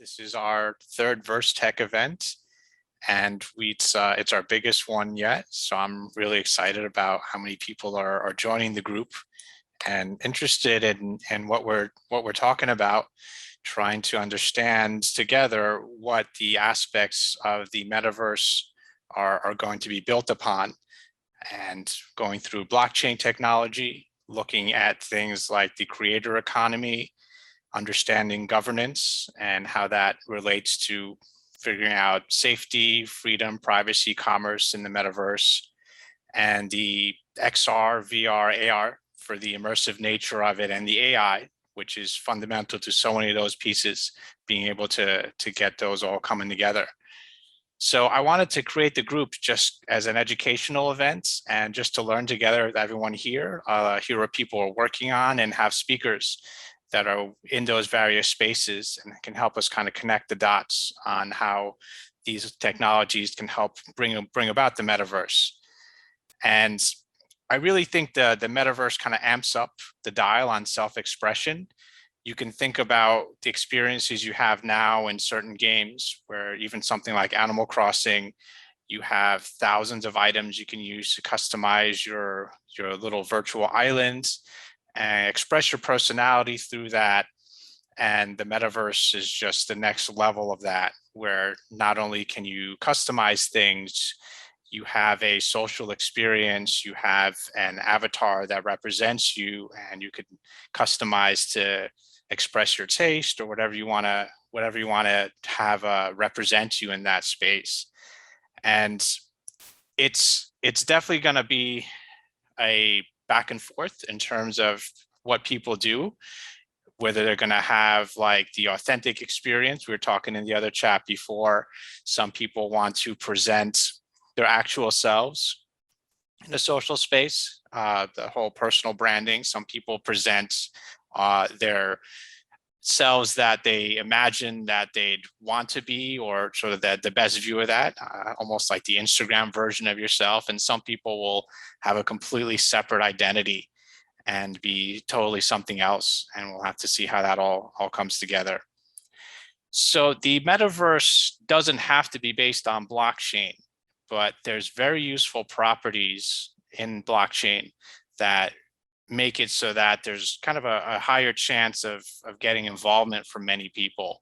This is our third VerseTech event, and it's our biggest one yet. So I'm really excited about how many people are joining the group and interested in what we're talking about, trying to understand together what the aspects of the metaverse are going to be built upon, and going through blockchain technology, looking at things like the creator economy, understanding governance and how that relates to figuring out safety, freedom, privacy, commerce in the metaverse, and the XR, VR, AR for the immersive nature of it, and the AI, which is fundamental to so many of those pieces, being able to get those all coming together. So I wanted to create the group just as an educational event and just to learn together with everyone here, hear what people are working on, and have speakers that are in those various spaces and can help us kind of connect the dots on how these technologies can help bring about the metaverse. And I really think the metaverse kind of amps up the dial on self-expression. You can think about the experiences you have now in certain games, where even something like Animal Crossing, you have thousands of items you can use to customize your little virtual islands and express your personality through that. And the metaverse is just the next level of that, where not only can you customize things, you have a social experience, you have an avatar that represents you, and you can customize to express your taste or whatever you want to have represent you in that space. And it's definitely going to be a back and forth in terms of what people do, whether they're going to have like the authentic experience. We were talking in the other chat before, some people want to present their actual selves in a social space, the whole personal branding. Some people present their selves that they imagine that they'd want to be, or sort of the best view of that, almost like the Instagram version of yourself. And some people will have a completely separate identity and be totally something else. And we'll have to see how that all comes together. So the metaverse doesn't have to be based on blockchain, but there's very useful properties in blockchain that make it so that there's kind of a higher chance of getting involvement from many people.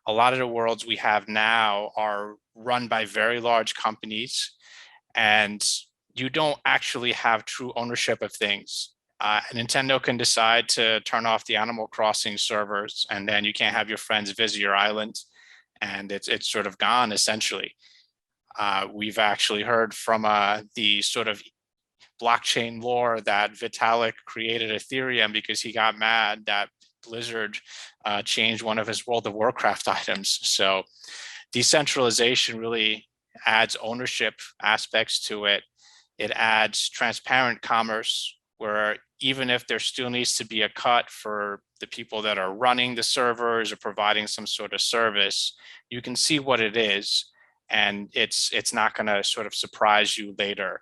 A lot of the worlds we have now are run by very large companies, and you don't actually have true ownership of things. Nintendo can decide to turn off the Animal Crossing servers, and then you can't have your friends visit your island, and it's sort of gone essentially. We've actually heard from the sort of blockchain lore that Vitalik created Ethereum because he got mad that Blizzard changed one of his World of Warcraft items. So decentralization really adds ownership aspects to it. It adds transparent commerce, where even if there still needs to be a cut for the people that are running the servers or providing some sort of service, you can see what it is, and it's not going to sort of surprise you later.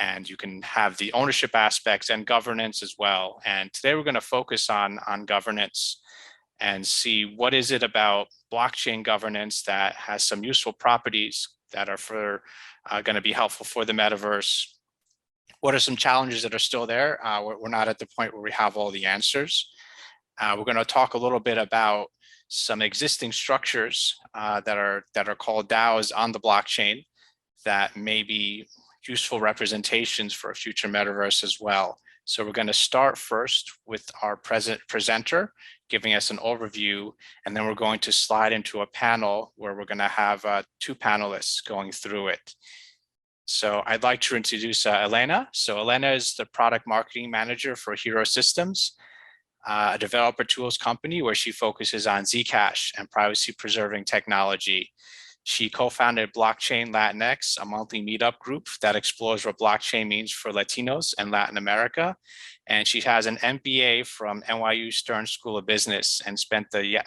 And you can have the ownership aspects and governance as well. And today we're going to focus on governance and see what is it about blockchain governance that has some useful properties that are going to be helpful for the metaverse. What are some challenges that are still there? We're not at the point where we have all the answers. We're going to talk a little bit about some existing structures that are called DAOs on the blockchain that may be useful representations for a future metaverse as well. So we're going to start first with our presenter giving us an overview, and then we're going to slide into a panel where we're going to have two panelists going through it. So I'd like to introduce Elena. So Elena is the product marketing manager for Hero Systems, a developer tools company where she focuses on Zcash and privacy preserving technology. She co-founded Blockchain Latinx, a monthly meetup group that explores what blockchain means for Latinos and Latin America. And she has an MBA from NYU Stern School of Business and spent the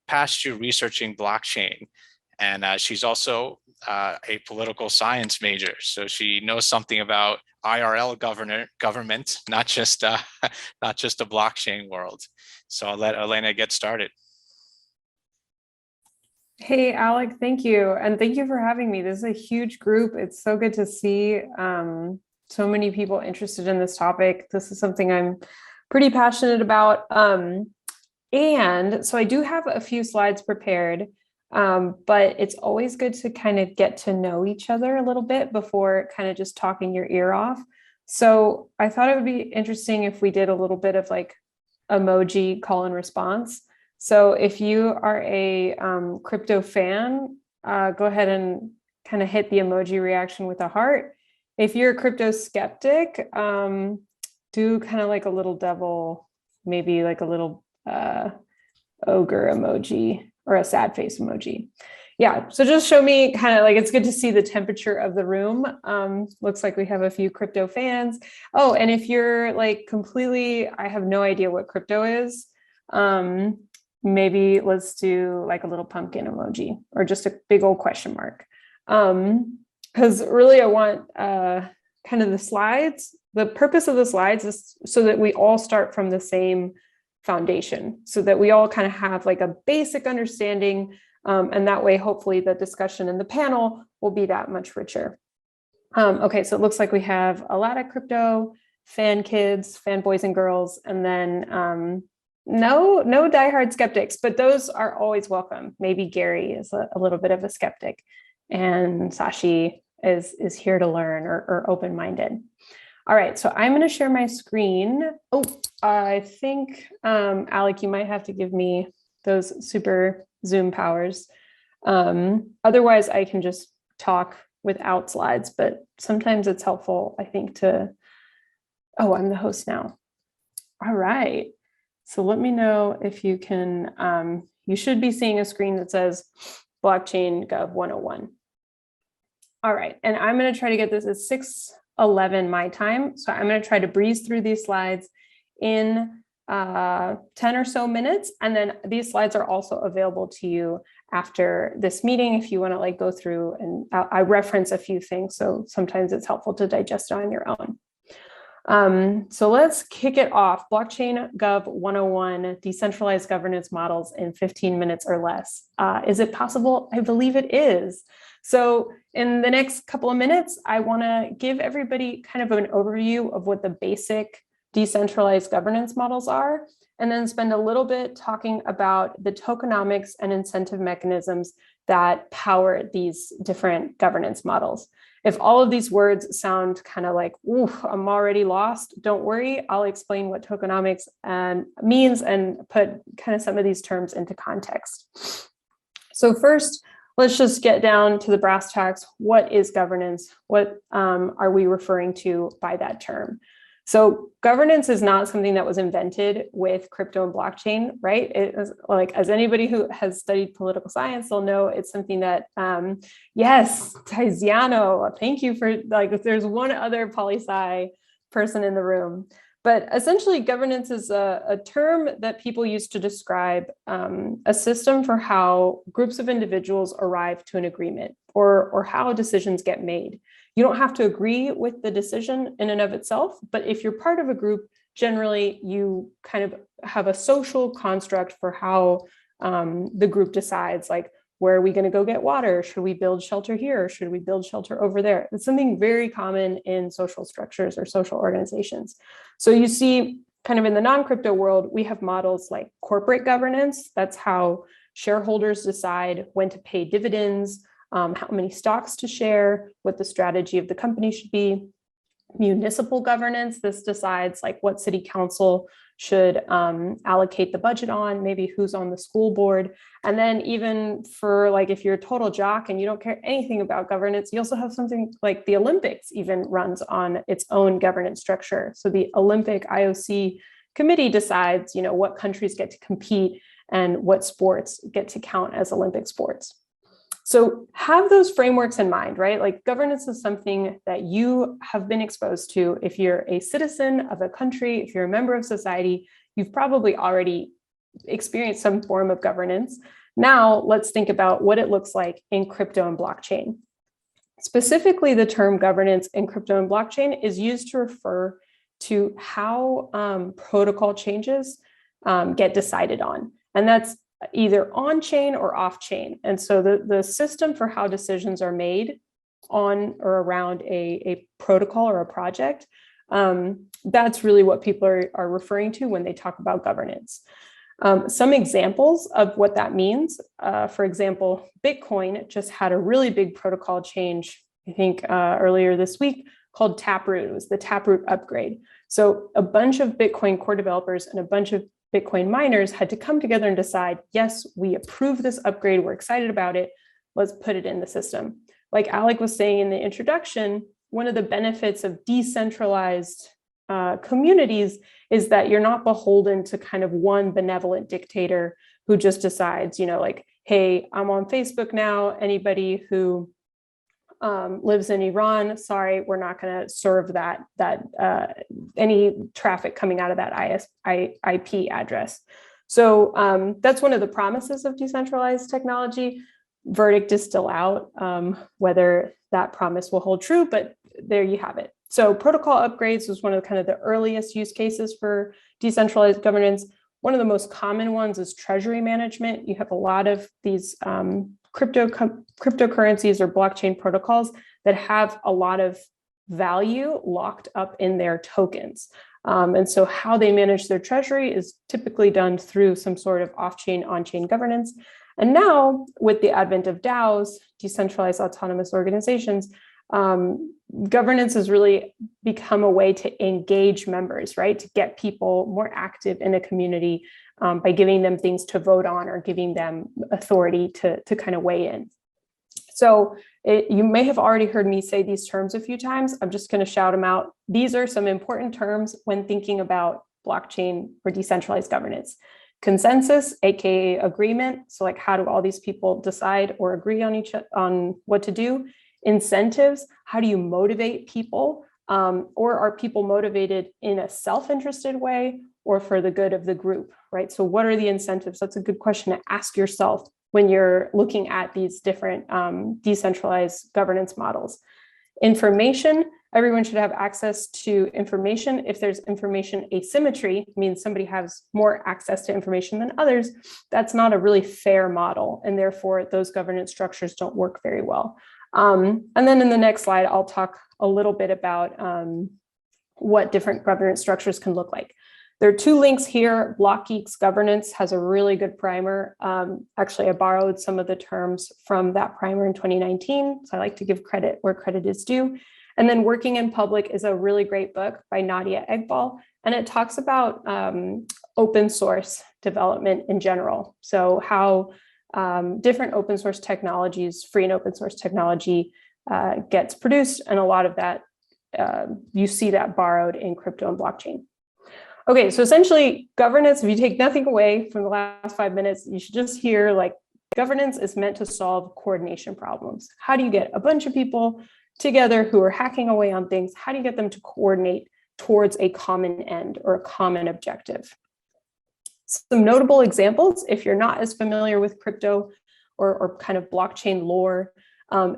past year researching blockchain. And she's also a political science major. So she knows something about IRL government, not just the blockchain world. So I'll let Elena get started. Hey, Alec, thank you. And thank you for having me. This is a huge group. It's so good to see so many people interested in this topic. This is something I'm pretty passionate about. And so I do have a few slides prepared, but it's always good to kind of get to know each other a little bit before kind of just talking your ear off. So I thought it would be interesting if we did a little bit of like emoji call and response. So if you are a crypto fan, go ahead and kind of hit the emoji reaction with a heart. If you're a crypto skeptic, do kind of like a little devil, maybe like a little ogre emoji or a sad face emoji. Yeah, so just show me kind of like, it's good to see the temperature of the room. Looks like we have a few crypto fans. Oh, and if you're like completely, I have no idea what crypto is, maybe let's do like a little pumpkin emoji or just a big old question mark. Because really I want kind of the slides. The purpose of the slides is so that we all start from the same foundation, so that we all kind of have like a basic understanding. And that way, hopefully the discussion in the panel will be that much richer. Okay, so it looks like we have a lot of crypto fan kids, fan boys and girls, and then no diehard skeptics, but those are always welcome. Maybe Gary is a little bit of a skeptic, and Sashi is here to learn or open-minded. All right, so I'm going to share my screen. Oh, I think, Alec, you might have to give me those super Zoom powers. Otherwise, I can just talk without slides, but sometimes it's helpful, I think, to, oh, I'm the host now. All right, so let me know if you can, you should be seeing a screen that says Blockchain Gov 101. All right, and I'm going to try to get this at 6:11 my time. So I'm going to try to breeze through these slides in 10 or so minutes. And then these slides are also available to you after this meeting if you want to like go through, and I reference a few things. So sometimes it's helpful to digest it on your own. So let's kick it off. Blockchain Gov 101, decentralized governance models in 15 minutes or less. Is it possible? I believe it is. So in the next couple of minutes, I want to give everybody kind of an overview of what the basic decentralized governance models are, and then spend a little bit talking about the tokenomics and incentive mechanisms that power these different governance models. If all of these words sound kind of like, ooh, I'm already lost, don't worry. I'll explain what tokenomics means and put kind of some of these terms into context. So first, let's just get down to the brass tacks. What is governance? What are we referring to by that term? So governance is not something that was invented with crypto and blockchain, right? It is like, as anybody who has studied political science, they'll know it's something that, yes, Tiziano, thank you for, like, if there's one other poli-sci person in the room. But essentially, governance is a term that people use to describe a system for how groups of individuals arrive to an agreement, or how decisions get made. You don't have to agree with the decision in and of itself, but if you're part of a group, generally you kind of have a social construct for how the group decides, like, where are we going to go get water? Should we build shelter here? Or should we build shelter over there? It's something very common in social structures or social organizations. So you see, kind of in the non-crypto world, we have models like corporate governance. That's how shareholders decide when to pay dividends, how many stocks to share, what the strategy of the company should be. Municipal governance, this decides like what city council should allocate the budget on, maybe who's on the school board. And then even for like, if you're a total jock and you don't care anything about governance, you also have something like the Olympics even runs on its own governance structure. So the Olympic IOC committee decides, you know, what countries get to compete and what sports get to count as Olympic sports. So have those frameworks in mind, right? Like, governance is something that you have been exposed to. If you're a citizen of a country, if you're a member of society, you've probably already experienced some form of governance. Now let's think about what it looks like in crypto and blockchain. Specifically, the term governance in crypto and blockchain is used to refer to how protocol changes get decided on. And that's either on-chain or off-chain. And so the system for how decisions are made on or around a protocol or a project, that's really what people are referring to when they talk about governance. Some examples of what that means, for example, Bitcoin just had a really big protocol change, I think earlier this week, called Taproot. It was the Taproot upgrade. So a bunch of Bitcoin core developers and a bunch of Bitcoin miners had to come together and decide, yes, we approve this upgrade, we're excited about it, let's put it in the system. Like Alec was saying in the introduction, one of the benefits of decentralized communities is that you're not beholden to kind of one benevolent dictator who just decides, like, hey, I'm on Facebook now, anybody who lives in Iran, sorry, we're not going to serve that any traffic coming out of that IP address. So that's one of the promises of decentralized technology. Verdict is still out whether that promise will hold true, but there you have it. So protocol upgrades was one of the earliest use cases for decentralized governance. One of the most common ones is treasury management. You have a lot of these cryptocurrencies or blockchain protocols that have a lot of value locked up in their tokens. And so how they manage their treasury is typically done through some sort of off-chain, on-chain governance. And now with the advent of DAOs, decentralized autonomous organizations, governance has really become a way to engage members, right? To get people more active in a community by giving them things to vote on or giving them authority to kind of weigh in. So you may have already heard me say these terms a few times. I'm just going to shout them out. These are some important terms when thinking about blockchain or decentralized governance. Consensus, aka agreement. So like, how do all these people decide or agree on what to do? Incentives, how do you motivate people? Or are people motivated in a self-interested way or for the good of the group, right? So what are the incentives? That's a good question to ask yourself when you're looking at these different decentralized governance models. Information, everyone should have access to information. If there's information asymmetry, means somebody has more access to information than others, that's not a really fair model. And therefore those governance structures don't work very well. And then in the next slide, I'll talk a little bit about what different governance structures can look like. There are two links here. BlockGeeks Governance has a really good primer. Actually, I borrowed some of the terms from that primer in 2019. So I like to give credit where credit is due. And then Working in Public is a really great book by Nadia Eghbal. And it talks about open source development in general. So how different open source technologies, free and open source technology gets produced. And a lot of that, you see that borrowed in crypto and blockchain. Okay, so essentially governance, if you take nothing away from the last 5 minutes, you should just hear like governance is meant to solve coordination problems. How do you get a bunch of people together who are hacking away on things? How do you get them to coordinate towards a common end or a common objective? Some notable examples, if you're not as familiar with crypto or kind of blockchain lore,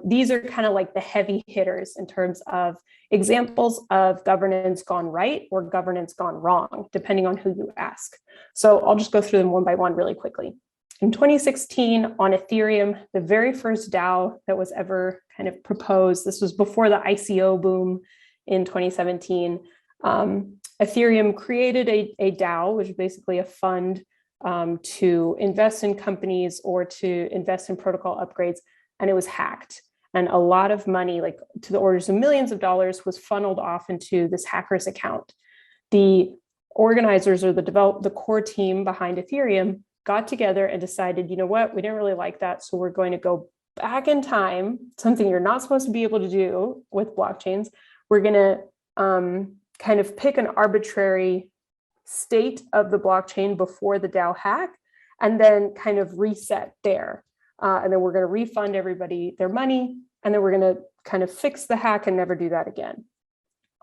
these are kind of like the heavy hitters in terms of examples of governance gone right or governance gone wrong, depending on who you ask. So I'll just go through them one by one really quickly. In 2016 on Ethereum, the very first DAO that was ever kind of proposed, this was before the ICO boom in 2017, Ethereum created a DAO, which is basically a fund to invest in companies or to invest in protocol upgrades, and it was hacked. And a lot of money, like to the orders of millions of dollars, was funneled off into this hacker's account. The organizers or the core team behind Ethereum got together and decided, you know what, we didn't really like that, so we're going to go back in time, something you're not supposed to be able to do with blockchains. We're going to kind of pick an arbitrary state of the blockchain before the DAO hack, and then kind of reset there. And then we're going to refund everybody their money, and then we're going to kind of fix the hack and never do that again.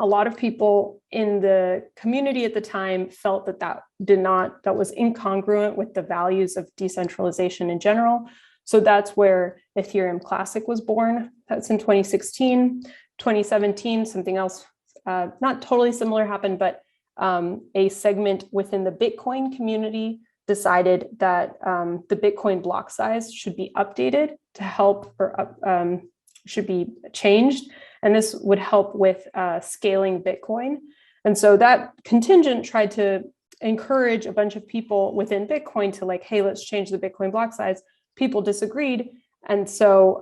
A lot of people in the community at the time felt that that was incongruent with the values of decentralization in general. So that's where Ethereum Classic was born. That's in 2016. 2017, something else not totally similar happened, but a segment within the Bitcoin community decided that the Bitcoin block size should be updated to help, or should be changed. And this would help with scaling Bitcoin. And so that contingent tried to encourage a bunch of people within Bitcoin to like, hey, let's change the Bitcoin block size. People disagreed. And so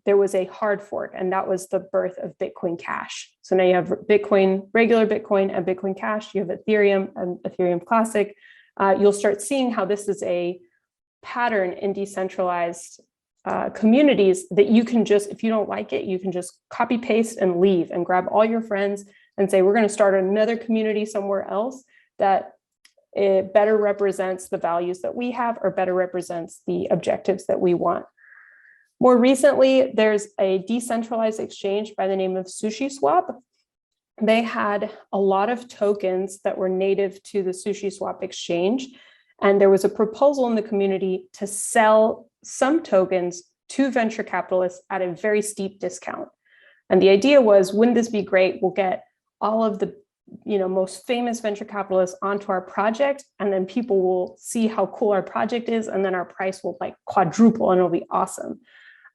there was a hard fork, and that was the birth of Bitcoin Cash. So now you have Bitcoin, regular Bitcoin, and Bitcoin Cash. You have Ethereum and Ethereum Classic. You'll start seeing how this is a pattern in decentralized communities that you can just, if you don't like it, you can just copy paste and leave and grab all your friends and say, we're going to start another community somewhere else that it better represents the values that we have or better represents the objectives that we want. More recently, there's a decentralized exchange by the name of SushiSwap. They had a lot of tokens that were native to the SushiSwap exchange. And there was a proposal in the community to sell some tokens to venture capitalists at a very steep discount. And the idea was, wouldn't this be great? We'll get all of the most famous venture capitalists onto our project, and then people will see how cool our project is, and then our price will like quadruple and it'll be awesome.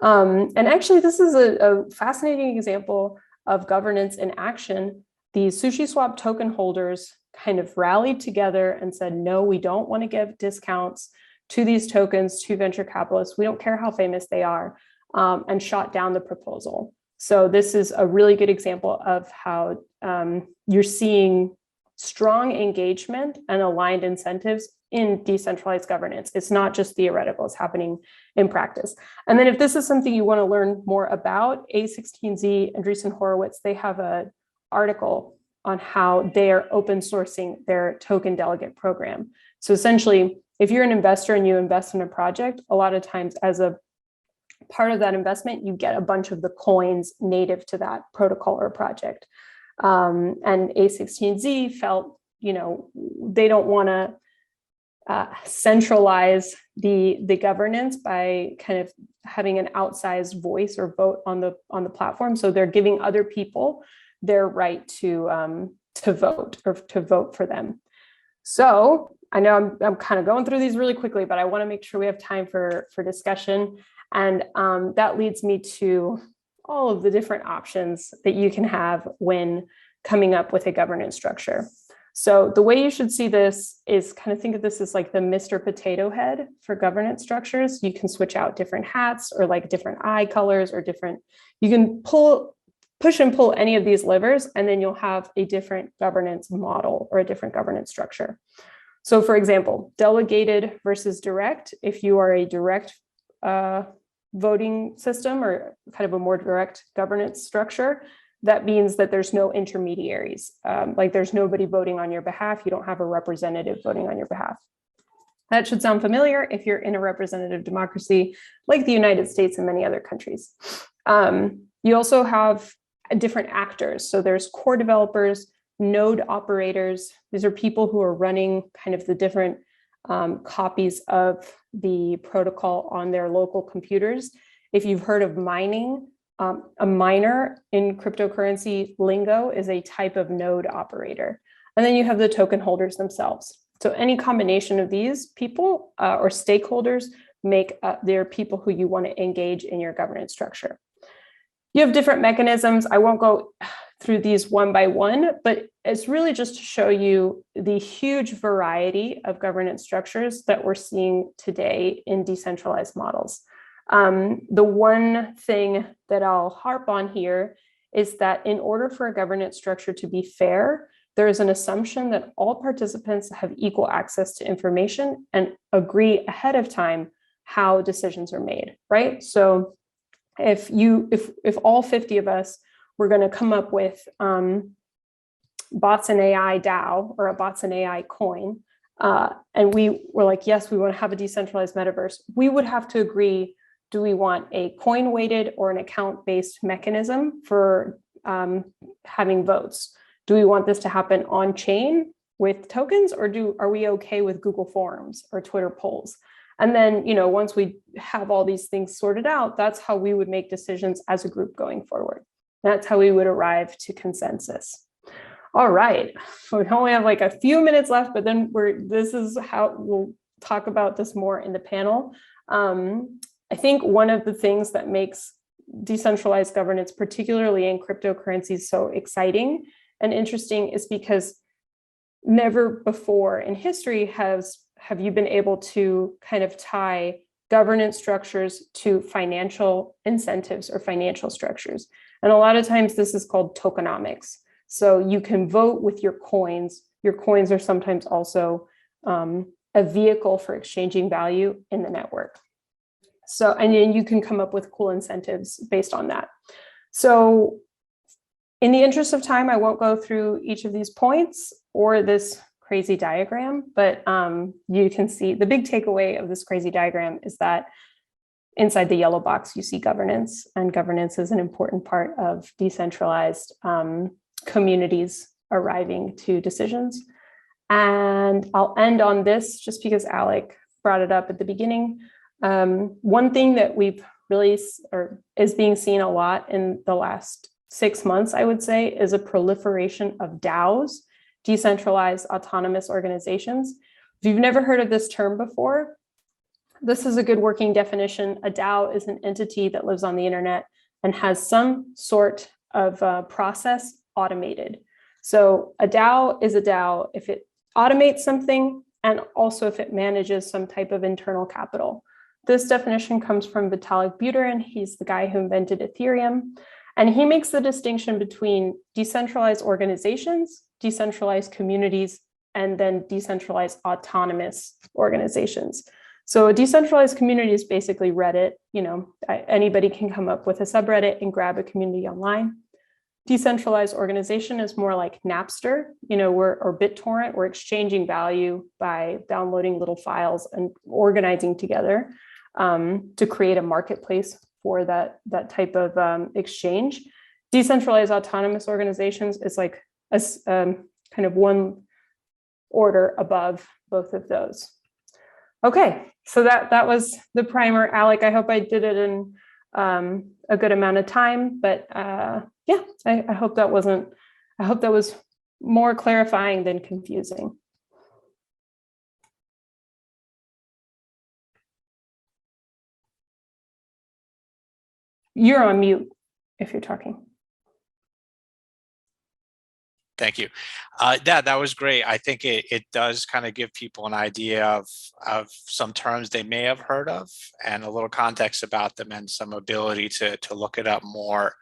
And actually, this is a fascinating example of governance in action. The SushiSwap token holders kind of rallied together and said, no, we don't want to give discounts to these tokens to venture capitalists. We don't care how famous they are, and shot down the proposal. So this is a really good example of how you're seeing strong engagement and aligned incentives in decentralized governance. It's not just theoretical, it's happening in practice. And then if this is something you want to learn more about, A16Z, Andreessen Horowitz, they have an article on how they are open sourcing their token delegate program. So essentially, if you're an investor and you invest in a project, a lot of times as a part of that investment, you get a bunch of the coins native to that protocol or project. And A16Z felt, they don't want to centralize the governance by kind of having an outsized voice or vote on the platform. So they're giving other people their right to vote or to vote for them. So I know I'm kind of going through these really quickly, but I want to make sure we have time for discussion. And that leads me to all of the different options that you can have when coming up with a governance structure. So the way you should see this is kind of think of this as like the Mr. Potato Head for governance structures. You can switch out different hats or like different eye colors or you can push and pull any of these levers, and then you'll have a different governance model or a different governance structure. So for example, delegated versus direct. If you are a direct voting system or kind of a more direct governance structure, that means that there's no intermediaries. Like there's nobody voting on your behalf. You don't have a representative voting on your behalf. That should sound familiar if you're in a representative democracy like the United States and many other countries. You also have different actors. So there's core developers, node operators. These are people who are running kind of the different copies of the protocol on their local computers. If you've heard of mining, a miner in cryptocurrency lingo is a type of node operator. And then you have the token holders themselves. So any combination of these people or stakeholders make they're people who you want to engage in your governance structure. You have different mechanisms. I won't go through these one by one, but it's really just to show you the huge variety of governance structures that we're seeing today in decentralized models. The one thing that I'll harp on here is that in order for a governance structure to be fair, there is an assumption that all participants have equal access to information and agree ahead of time how decisions are made, right? So if all 50 of us were going to come up with bots and AI DAO or a bots and AI coin, and we were like, yes, we want to have a decentralized metaverse, we would have to agree, do we want a coin weighted or an account-based mechanism for having votes? Do we want this to happen on chain with tokens, or are we okay with Google Forms or Twitter polls? And then, once we have all these things sorted out, that's how we would make decisions as a group going forward. That's how we would arrive to consensus. All right, we only have like a few minutes left, but then this is how we'll talk about this more in the panel. I think one of the things that makes decentralized governance, particularly in cryptocurrencies, so exciting and interesting is because never before in history have you been able to kind of tie governance structures to financial incentives or financial structures. And a lot of times this is called tokenomics. So you can vote with your coins. Your coins are sometimes also a vehicle for exchanging value in the network. So, and then you can come up with cool incentives based on that. So in the interest of time, I won't go through each of these points or this crazy diagram, but you can see the big takeaway of this crazy diagram is that inside the yellow box, you see governance, and governance is an important part of decentralized communities arriving to decisions. And I'll end on this just because Alec brought it up at the beginning. One thing that we've really, or is being seen a lot in the last 6 months, I would say, is a proliferation of DAOs, decentralized autonomous organizations. If you've never heard of this term before, this is a good working definition. A DAO is an entity that lives on the internet and has some sort of process automated. So a DAO is a DAO if it automates something and also if it manages some type of internal capital. This definition comes from Vitalik Buterin. He's the guy who invented Ethereum. And he makes the distinction between decentralized organizations, decentralized communities, and then decentralized autonomous organizations. So a decentralized community is basically Reddit. You know, anybody can come up with a subreddit and grab a community online. Decentralized organization is more like Napster, you know, or BitTorrent. We're exchanging value by downloading little files and organizing together to create a marketplace for that type of exchange. Decentralized autonomous organizations is like a kind of one order above both of those. Okay, so that was the primer. Alec, I hope I did it in a good amount of time, but yeah, I hope that was more clarifying than confusing. You're on mute if you're talking. Thank you. Yeah, that was great. I think it does kind of give people an idea of some terms they may have heard of and a little context about them and some ability to look it up more.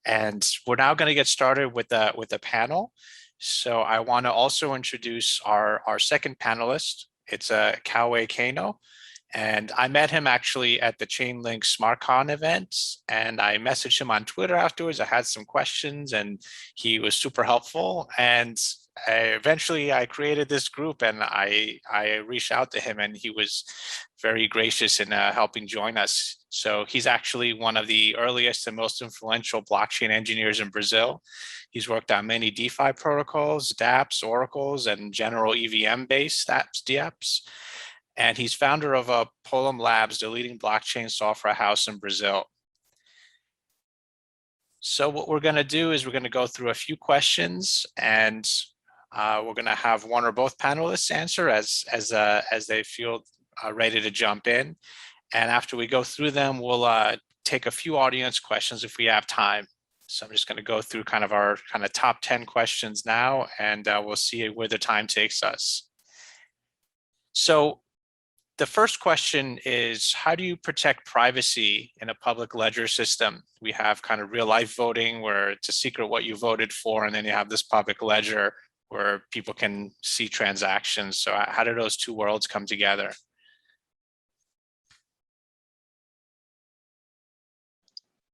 And we're now going to get started with the panel. So I want to also introduce our second panelist. It's Kauê Cano. And I met him actually at the Chainlink SmartCon event, and I messaged him on Twitter afterwards. I had some questions and he was super helpful. And eventually I created this group and I reached out to him and he was very gracious in helping join us. So he's actually one of the earliest and most influential blockchain engineers in Brazil. He's worked on many DeFi protocols, dApps, oracles, and general EVM-based apps, dApps. And he's founder of Polum Labs, the leading blockchain software house in Brazil. So what we're going to do is we're going to go through a few questions, and we're going to have one or both panelists answer as they feel ready to jump in. And after we go through them, we'll take a few audience questions if we have time. So I'm just going to go through kind of our top 10 questions now, and we'll see where the time takes us. So the first question is, how do you protect privacy in a public ledger system? We have kind of real life voting where it's a secret what you voted for, and then you have this public ledger where people can see transactions. So how do those two worlds come together?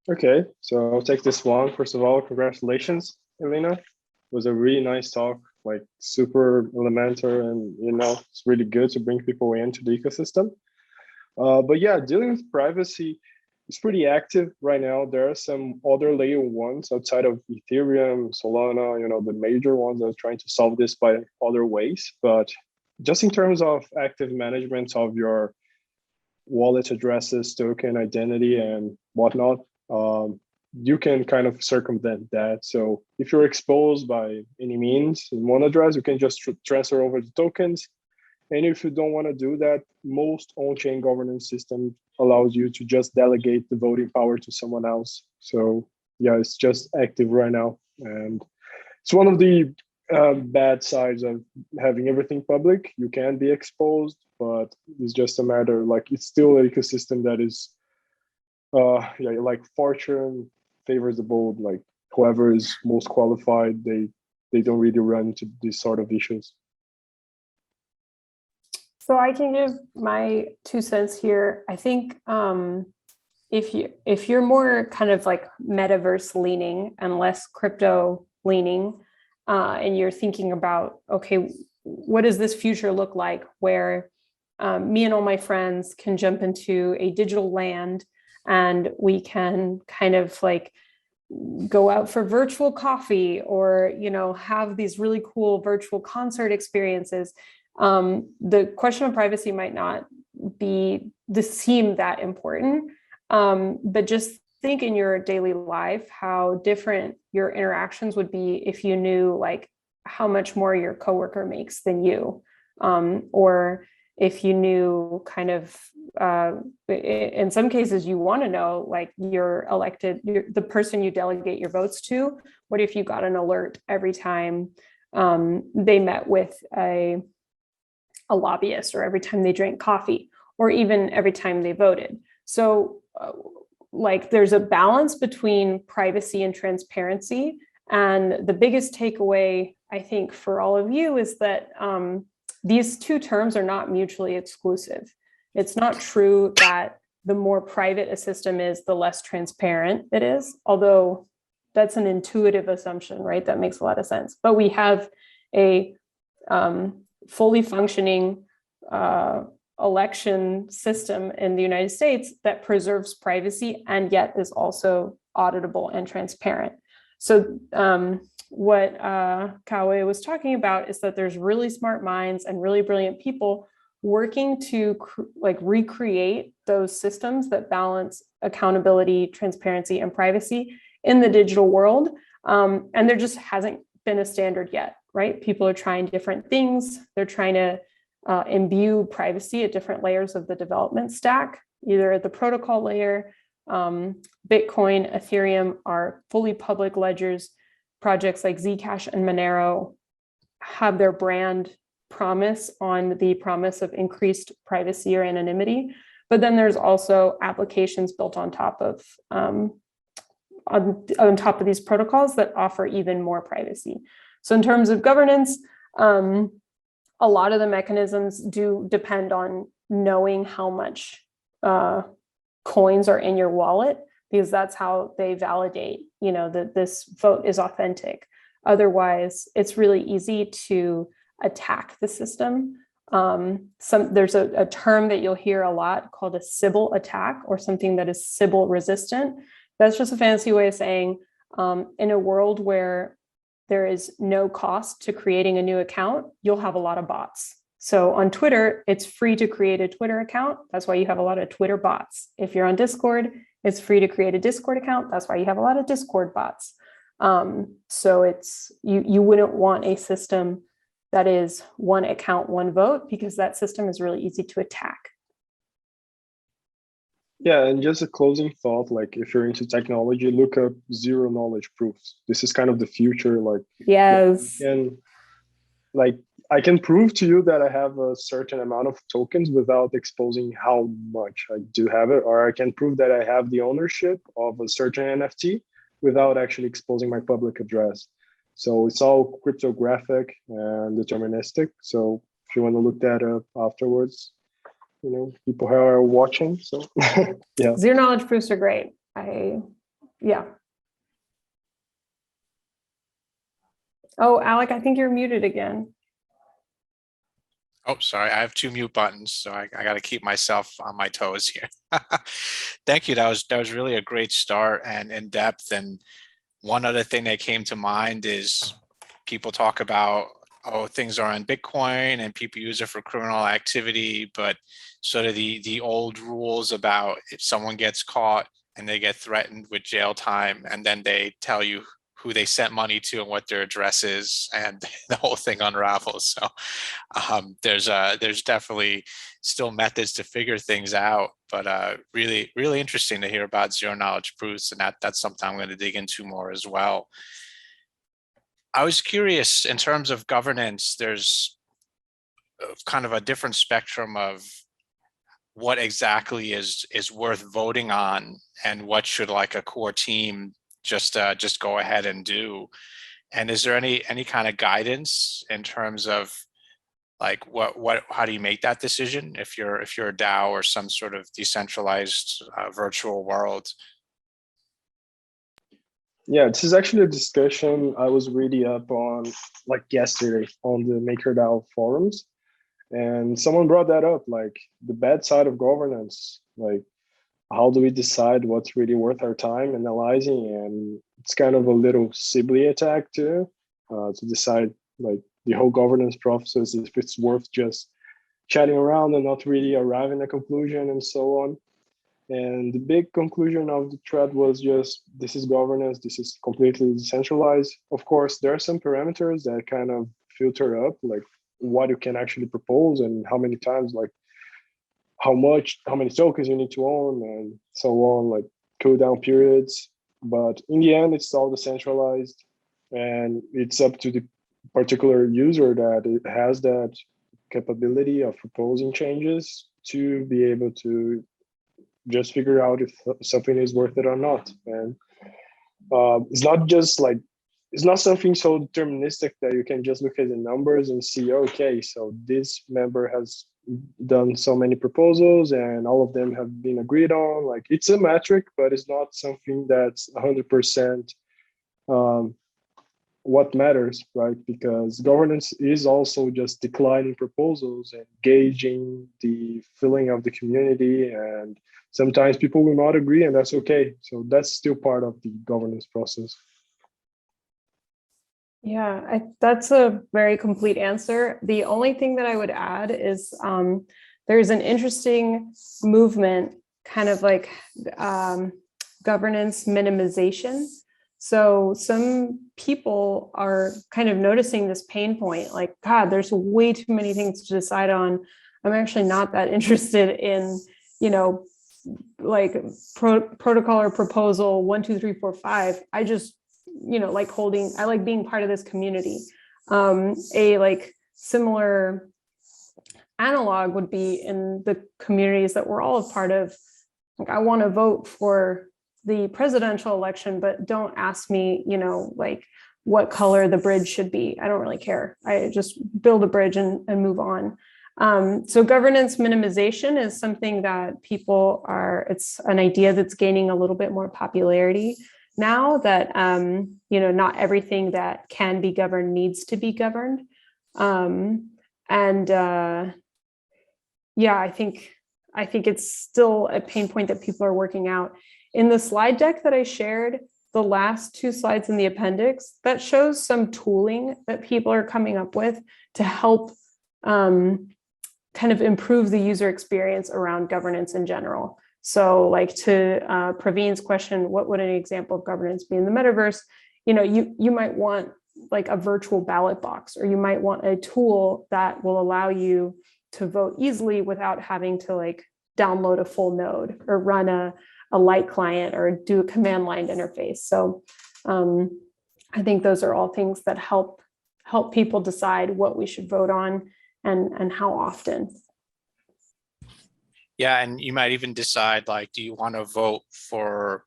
Okay, so I'll take this one. First of all, congratulations, Elena. It was a really nice talk, like super elementary, and it's really good to bring people into the ecosystem. But yeah, dealing with privacy is pretty active right now. There are some other layer ones outside of Ethereum, Solana, the major ones that are trying to solve this by other ways. But just in terms of active management of your wallet addresses, token identity, and whatnot, you can kind of circumvent that. So if you're exposed by any means in one address, you can just transfer over the tokens And if you don't want to do that, most on-chain governance system allows you to just delegate the voting power to someone else. So yeah, it's just active right now. And it's one of the bad sides of having everything public. You can be exposed, but it's just a matter, like it's still an ecosystem that is, yeah, like fortune favors the bold, like whoever is most qualified, they don't really run into these sort of issues. So I can give my 2 cents here. I think if you're more kind of like metaverse leaning and less crypto leaning, and you're thinking about, okay, what does this future look like where me and all my friends can jump into a digital land and we can kind of like go out for virtual coffee or, you know, have these really cool virtual concert experiences. The question of privacy might not seem that important, but just think in your daily life how different your interactions would be if you knew like how much more your coworker makes than you, or if you knew kind of, in some cases you want to know, like the person you delegate your votes to, what if you got an alert every time they met with a lobbyist, or every time they drank coffee, or even every time they voted? So like there's a balance between privacy and transparency. And the biggest takeaway, I think, for all of you is that these 2 terms are not mutually exclusive. It's not true that the more private a system is, the less transparent it is, although that's an intuitive assumption, right? That makes a lot of sense. But we have a fully functioning election system in the United States that preserves privacy and yet is also auditable and transparent. So what Kauê was talking about is that there's really smart minds and really brilliant people working to like recreate those systems that balance accountability, transparency, and privacy in the digital world. And there just hasn't been a standard yet, right? People are trying different things. They're trying to imbue privacy at different layers of the development stack, either at the protocol layer. Bitcoin, Ethereum are fully public ledgers. Projects like Zcash and Monero have their brand promise on the promise of increased privacy or anonymity. But then there's also applications built on top of these protocols that offer even more privacy. So in terms of governance, a lot of the mechanisms do depend on knowing how much coins are in your wallet, because that's how they validate, you know, that this vote is authentic. Otherwise, it's really easy to attack the system. There's a term that you'll hear a lot called a Sybil attack, or something that is Sybil resistant. That's just a fancy way of saying, in a world where there is no cost to creating a new account, you'll have a lot of bots. So on Twitter, it's free to create a Twitter account. That's why you have a lot of Twitter bots. If you're on Discord, it's free to create a Discord account. That's why you have a lot of Discord bots. So it's you wouldn't want a system that is one account, one vote, because that system is really easy to attack. Yeah, and just a closing thought, like if you're into technology, look up zero knowledge proofs. This is kind of the future. Like, yes, and like I can prove to you that I have a certain amount of tokens without exposing how much I do have it, or I can prove that I have the ownership of a certain NFT without actually exposing my public address. So it's all cryptographic and deterministic. So if you want to look that up afterwards, you know, people who are watching. So yeah. Zero knowledge proofs are great. Yeah. Oh, Alec, I think you're muted again. Oh, sorry. I have 2 mute buttons, so I got to keep myself on my toes here. Thank you. That was really a great start and in depth. And one other thing that came to mind is people talk about, oh, things are on Bitcoin and people use it for criminal activity, but sort of the old rules about if someone gets caught and they get threatened with jail time and then they tell you who they sent money to and what their address is, and the whole thing unravels. So there's definitely still methods to figure things out, but really, really interesting to hear about zero knowledge proofs, and that's something I'm going to dig into more as well. I was curious, in terms of governance, there's kind of a different spectrum of what exactly is worth voting on, and what should like a core team just go ahead and do. And is there any kind of guidance in terms of like how do you make that decision if you're a DAO or some sort of decentralized virtual world? Yeah, this is actually a discussion I was reading up on like yesterday on the MakerDAO forums. And someone brought that up, like the bad side of governance, like how do we decide what's really worth our time analyzing? And it's kind of a little Sibley attack too, to decide like the whole governance process, if it's worth just chatting around and not really arriving at a conclusion and so on. And the big conclusion of the thread was just, this is governance, this is completely decentralized. Of course, there are some parameters that kind of filter up, like what you can actually propose and how many times, like how many tokens you need to own and so on, like cooldown periods. But in the end, it's all decentralized, and it's up to the particular user that it has that capability of proposing changes to be able to just figure out if something is worth it or not. And it's not just like, it's not something so deterministic that you can just look at the numbers and see, okay, so this member has done so many proposals and all of them have been agreed on. Like, it's a metric, but it's not something that's 100% what matters, right? Because governance is also just declining proposals and gauging the feeling of the community, and sometimes people will not agree, and that's okay. So that's still part of the governance process. Yeah, that's a very complete answer. The only thing that I would add is there's an interesting movement, kind of like governance minimization. So some people are kind of noticing this pain point, like, God, there's way too many things to decide on. I'm actually not that interested in, like protocol or proposal 1, 2, 3, 4, 5. I just, I like being part of this community. A like similar analog would be in the communities that we're all a part of. Like, I want to vote for the presidential election, but don't ask me, like what color the bridge should be. I don't really care. I just build a bridge and move on. So governance minimization is something that it's an idea that's gaining a little bit more popularity now, that, not everything that can be governed needs to be governed. I think it's still a pain point that people are working out. In the slide deck that I shared, the last 2 slides in the appendix, that shows some tooling that people are coming up with to help kind of improve the user experience around governance in general. So like to Praveen's question, what would an example of governance be in the metaverse? You might want like a virtual ballot box, or you might want a tool that will allow you to vote easily without having to like download a full node or run a light client or do a command line interface. So I think those are all things that help people decide what we should vote on and how often. Yeah, and you might even decide, like, do you want to vote for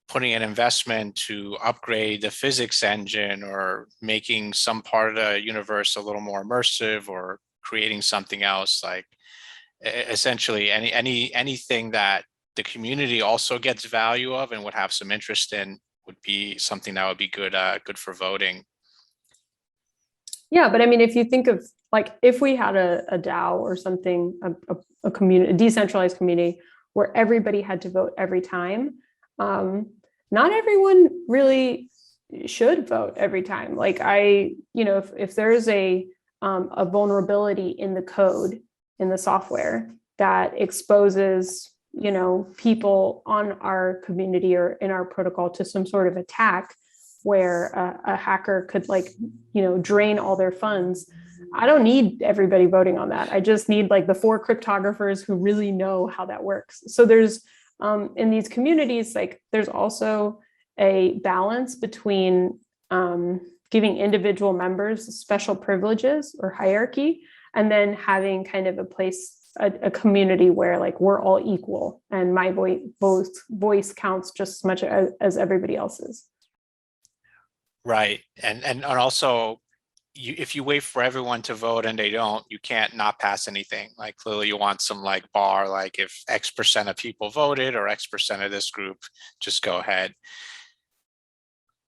putting an investment to upgrade the physics engine, or making some part of the universe a little more immersive, or creating something else? Like, essentially anything that the community also gets value of and would have some interest in would be something that would be good for voting. Yeah, but I mean, if you think of like, if we had a DAO or something, a community, a decentralized community where everybody had to vote every time, not everyone really should vote every time. Like if there's a vulnerability in the code, in the software that exposes, people on our community or in our protocol to some sort of attack, where a hacker could like, drain all their funds. I don't need everybody voting on that. I just need like the 4 cryptographers who really know how that works. So there's in these communities, like there's also a balance between giving individual members special privileges or hierarchy, and then having kind of a place, a community where like we're all equal and my voice counts just as much as everybody else's. Right. And also, if you wait for everyone to vote and they don't, you can't not pass anything. Like clearly you want some like bar, like if X% of people voted or X% of this group, just go ahead.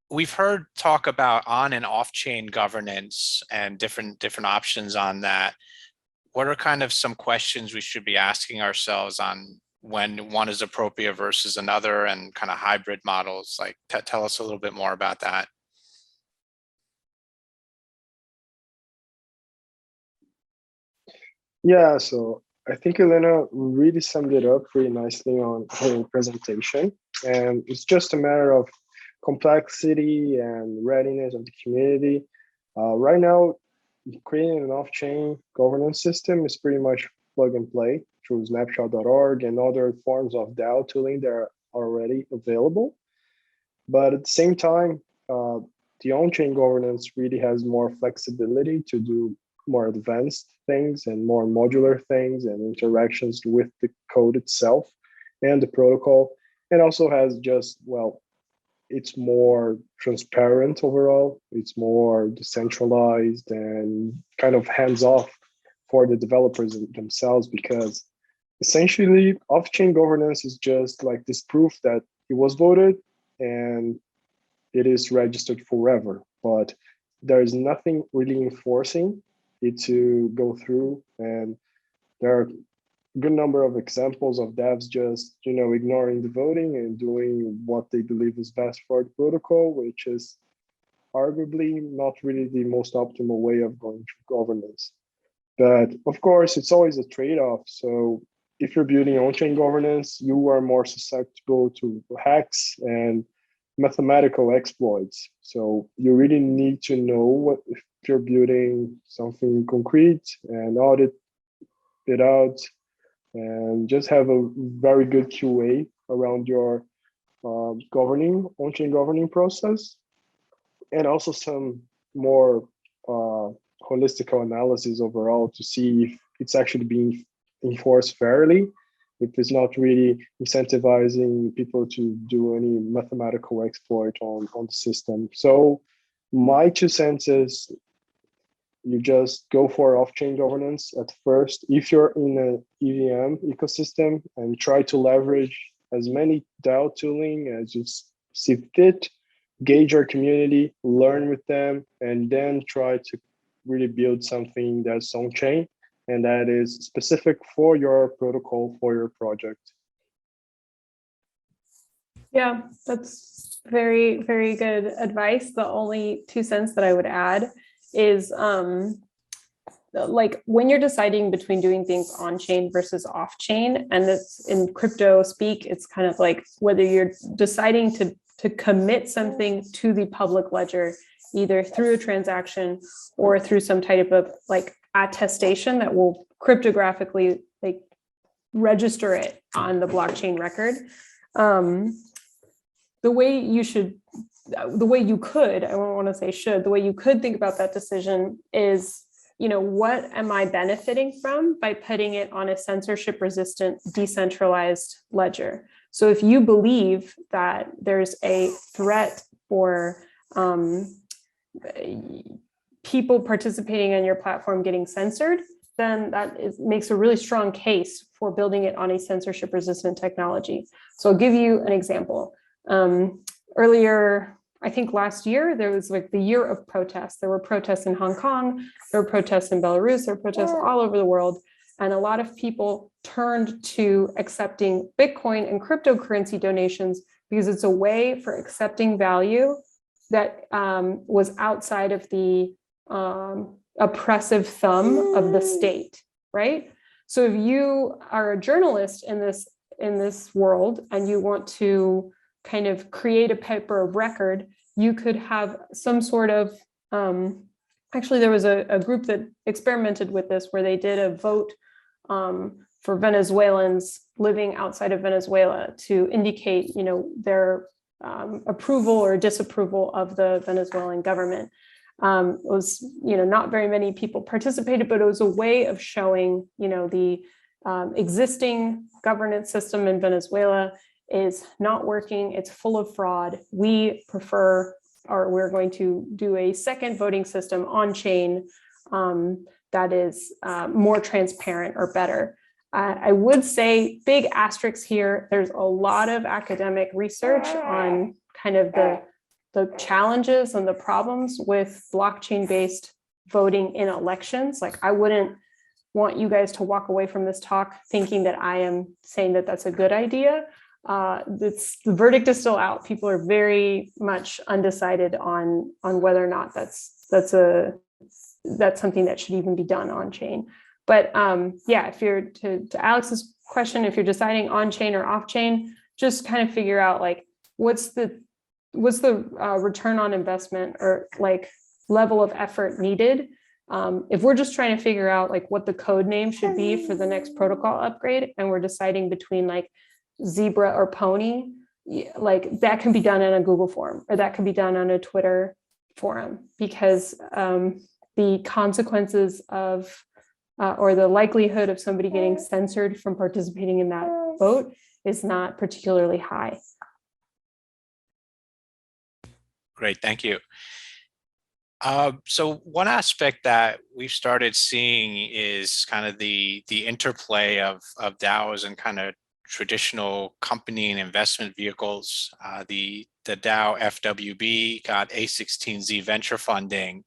We've heard talk about on and off chain governance and different options on that. What are kind of some questions we should be asking ourselves on when one is appropriate versus another, and kind of hybrid models? Like tell us a little bit more about that. Yeah, so I think Elena really summed it up pretty nicely on her presentation. And it's just a matter of complexity and readiness of the community. Right now, creating an off-chain governance system is pretty much plug and play through snapshot.org and other forms of DAO tooling that are already available. But at the same time, the on-chain governance really has more flexibility to do more advanced things and more modular things and interactions with the code itself and the protocol, and also has just, well, it's more transparent overall, it's more decentralized and kind of hands-off for the developers themselves, because essentially off-chain governance is just like this proof that it was voted and it is registered forever, but there is nothing really enforcing it to go through. And there are a good number of examples of devs just, ignoring the voting and doing what they believe is best for the protocol, which is arguably not really the most optimal way of going through governance. But of course, it's always a trade-off. So if you're building on-chain governance, you are more susceptible to hacks and mathematical exploits. So you really need to know what, if you're building something concrete, and audit it out and just have a very good QA around your on-chain governing process, and also some more holistic analysis overall to see if it's actually being enforced fairly, if it's not really incentivizing people to do any mathematical exploit on the system. So my 2 cents is you just go for off-chain governance at first if you're in an EVM ecosystem, and try to leverage as many DAO tooling as you see fit, gauge your community, learn with them, and then try to really build something that's on-chain and that is specific for your protocol, for your project. Yeah, that's very, very good advice. The only 2 cents that I would add is like when you're deciding between doing things on chain versus off chain, and it's in crypto speak, it's kind of like whether you're deciding to commit something to the public ledger, either through a transaction or through some type of like attestation that will cryptographically like register it on the blockchain record. The way you could, I don't want to say should, the way you could think about that decision is, what am I benefiting from by putting it on a censorship resistant, decentralized ledger? So if you believe that there's a threat for people participating on your platform getting censored, then makes a really strong case for building it on a censorship resistant technology. So I'll give you an example. Earlier, I think last year, there was like the year of protests. There were protests in Hong Kong, there were protests in Belarus, there were protests all over the world. And a lot of people turned to accepting Bitcoin and cryptocurrency donations because it's a way for accepting value that was outside of the oppressive thumb of the state, right? So if you are a journalist in this world and you want to kind of create a paper of record, you could have some sort of, actually there was a group that experimented with this where they did a vote for Venezuelans living outside of Venezuela to indicate, their approval or disapproval of the Venezuelan government. It was, not very many people participated, but it was a way of showing, the existing governance system in Venezuela is not working. It's full of fraud. We prefer, or we're going to do a second voting system on chain that is more transparent or better. I would say big asterisks here. There's a lot of academic research on kind of the challenges and the problems with blockchain-based voting in elections. Like, I wouldn't want you guys to walk away from this talk thinking that I am saying that that's a good idea. The verdict is still out. People are very much undecided on whether or not that's something that should even be done on chain. But yeah, if you're to Alex's question, if you're deciding on chain or off chain, just kind of figure out like what's the return on investment or like level of effort needed. If we're just trying to figure out like what the code name should be for the next protocol upgrade, and we're deciding between like Zebra or Pony, like that can be done in a Google form, or that can be done on a Twitter forum, because the consequences of or the likelihood of somebody getting censored from participating in that vote is not particularly high. Great, thank you. So one aspect that we've started seeing is kind of the interplay of DAOs and kind of traditional company and investment vehicles. The DAO FWB got A16Z venture funding,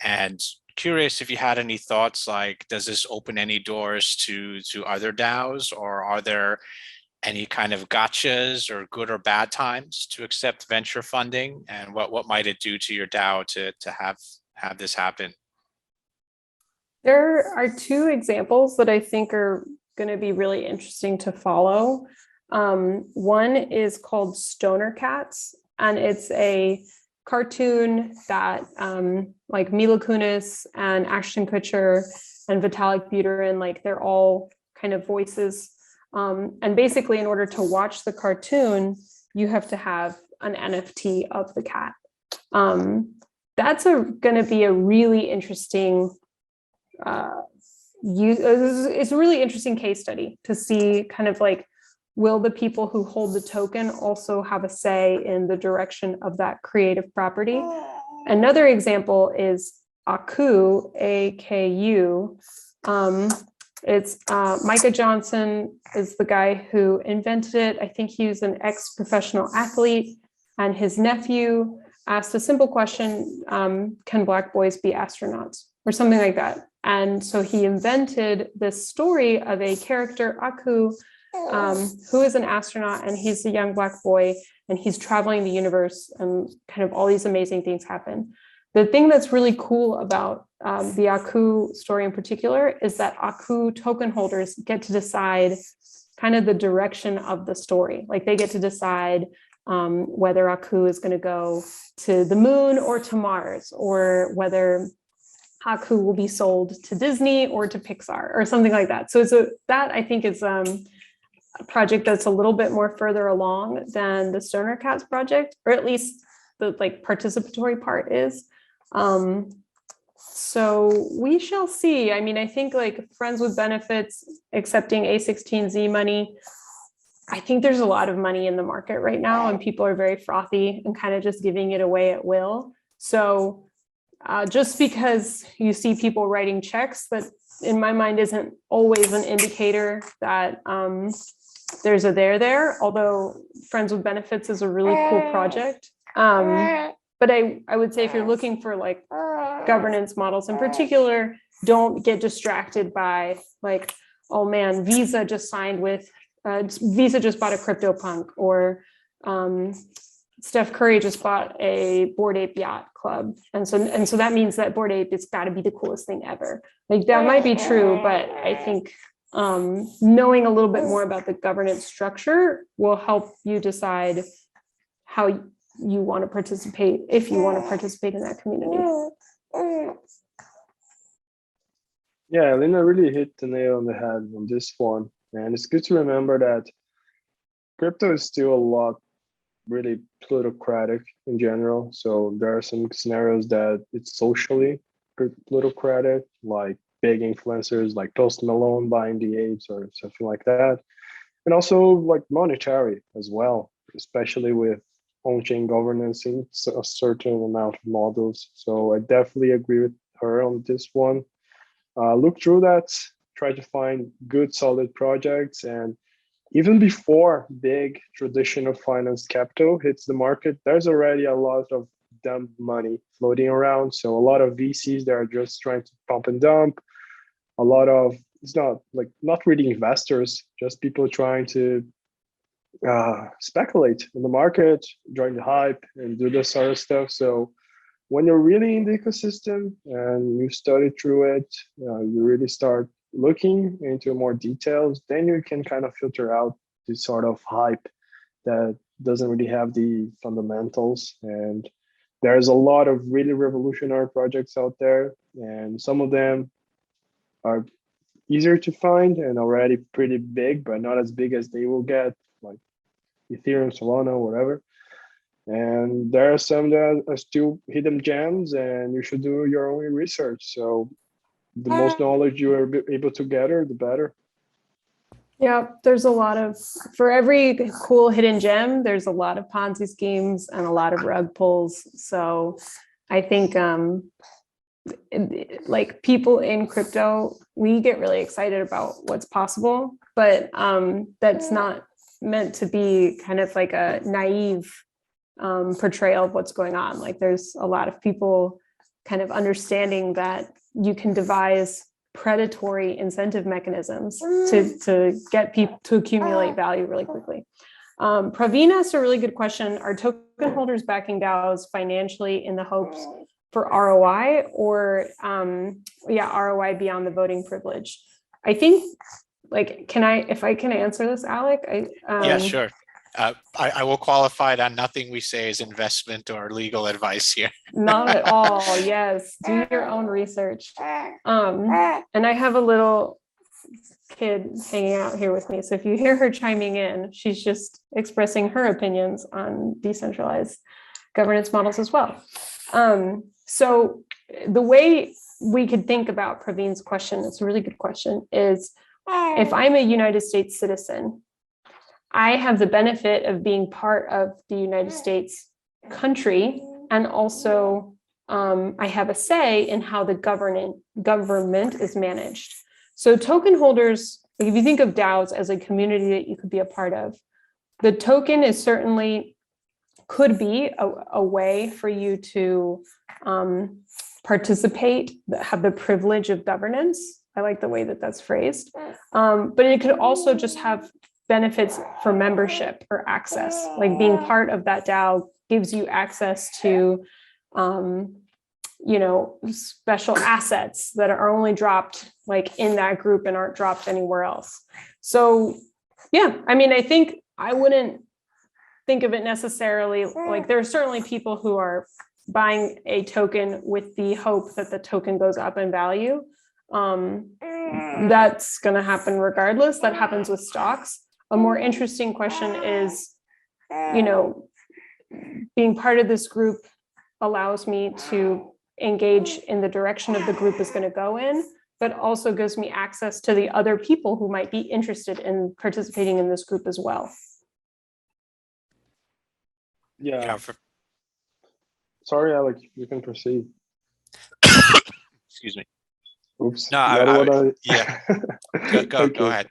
and curious if you had any thoughts, like, does this open any doors to other DAOs, or are there any kind of gotchas or good or bad times to accept venture funding, and what might it do to your DAO to have this happen? There are two examples that I think are going to be really interesting to follow. One is called Stoner Cats, and it's a cartoon that like Mila Kunis and Ashton Kutcher and Vitalik Buterin, like they're all kind of voices. And basically, in order to watch the cartoon, you have to have an NFT of the cat. That's going to be a really interesting it's a really interesting case study to see kind of like, will the people who hold the token also have a say in the direction of that creative property? Another example is Aku, AKU. It's Micah Johnson is the guy who invented it. I think he was an ex-professional athlete, and his nephew asked a simple question, can Black boys be astronauts, or something like that. And so he invented this story of a character, Aku, who is an astronaut, and he's a young Black boy, and he's traveling the universe, and kind of all these amazing things happen. The thing that's really cool about the Aku story in particular is that Aku token holders get to decide kind of the direction of the story. Like, they get to decide whether Aku is going to go to the moon or to Mars, or whether Aku will be sold to Disney or to Pixar or something like that. So that I think is a project that's a little bit more further along than the Stoner Cats project, or at least the like participatory part is. So we shall see. I mean, I think like Friends with Benefits accepting A16Z money, I think there's a lot of money in the market right now, and people are very frothy and kind of just giving it away at will. So just because you see people writing checks, that in my mind isn't always an indicator that there's a there, although Friends with Benefits is a really cool project. But I would say if you're looking for like governance models in particular, don't get distracted by like, oh man, Visa just signed with, Visa just bought a CryptoPunk, or Steph Curry just bought a Bored Ape Yacht Club. And so that means that Bored Ape, it's got to be the coolest thing ever. Like, that might be true, but I think knowing a little bit more about the governance structure will help you decide how you want to participate, if you want to participate in that community. Yeah, Elena really hit the nail on the head on this one. And it's good to remember that crypto is still a lot really plutocratic in general. So there are some scenarios that it's socially plutocratic, like big influencers like Post Malone buying the apes or something like that. And also like monetary as well, especially with on-chain governance in a certain amount of models. So I definitely agree with her on this one. Look through that, try to find good, solid projects. And even before big traditional finance capital hits the market, there's already a lot of dump money floating around. So a lot of VCs that are just trying to pump and dump. A lot of, it's not really investors, just people trying to speculate in the market, join the hype, and do this sort of stuff. So when you're really in the ecosystem and you study through it, you really start looking into more details, then you can kind of filter out this sort of hype that doesn't really have the fundamentals. And there's a lot of really revolutionary projects out there, and some of them are easier to find and already pretty big, but not as big as they will get, like Ethereum, Solana, whatever. And there are some that are still hidden gems, and you should do your own research. So the most knowledge you are able to gather, the better. Yeah, there's a lot of, for every cool hidden gem, there's a lot of Ponzi schemes and a lot of rug pulls. So I think like people in crypto, we get really excited about what's possible, but that's not meant to be kind of like a naive portrayal of what's going on. Like there's a lot of people kind of understanding that you can devise predatory incentive mechanisms to get people to accumulate value really quickly. Praveen asked a really good question. Are token holders backing DAOs financially in the hopes for ROI or ROI beyond the voting privilege? I think, like, if I can answer this, Alec? Yeah, sure. I will qualify that nothing we say is investment or legal advice here. Not at all. Yes, do your own research. And I have a little kid hanging out here with me. So if you hear her chiming in, she's just expressing her opinions on decentralized governance models as well. So the way we could think about Praveen's question, it's a really good question, is if I'm a United States citizen, I have the benefit of being part of the United States country, and also I have a say in how the government is managed. So token holders, if you think of DAOs as a community that you could be a part of, the token is certainly could be a way for you to participate, have the privilege of governance. I like the way that that's phrased. But it could also just have benefits for membership or access, like being part of that DAO gives you access to, special assets that are only dropped like in that group and aren't dropped anywhere else. So, yeah, I mean, I think I wouldn't think of it necessarily like there are certainly people who are buying a token with the hope that the token goes up in value. That's going to happen regardless. That happens with stocks. A more interesting question is, being part of this group allows me to engage in the direction of the group is going to go in, but also gives me access to the other people who might be interested in participating in this group as well. Yeah. Sorry, Alec, you can proceed. Excuse me. Oops. No, yeah. Go Okay. ahead.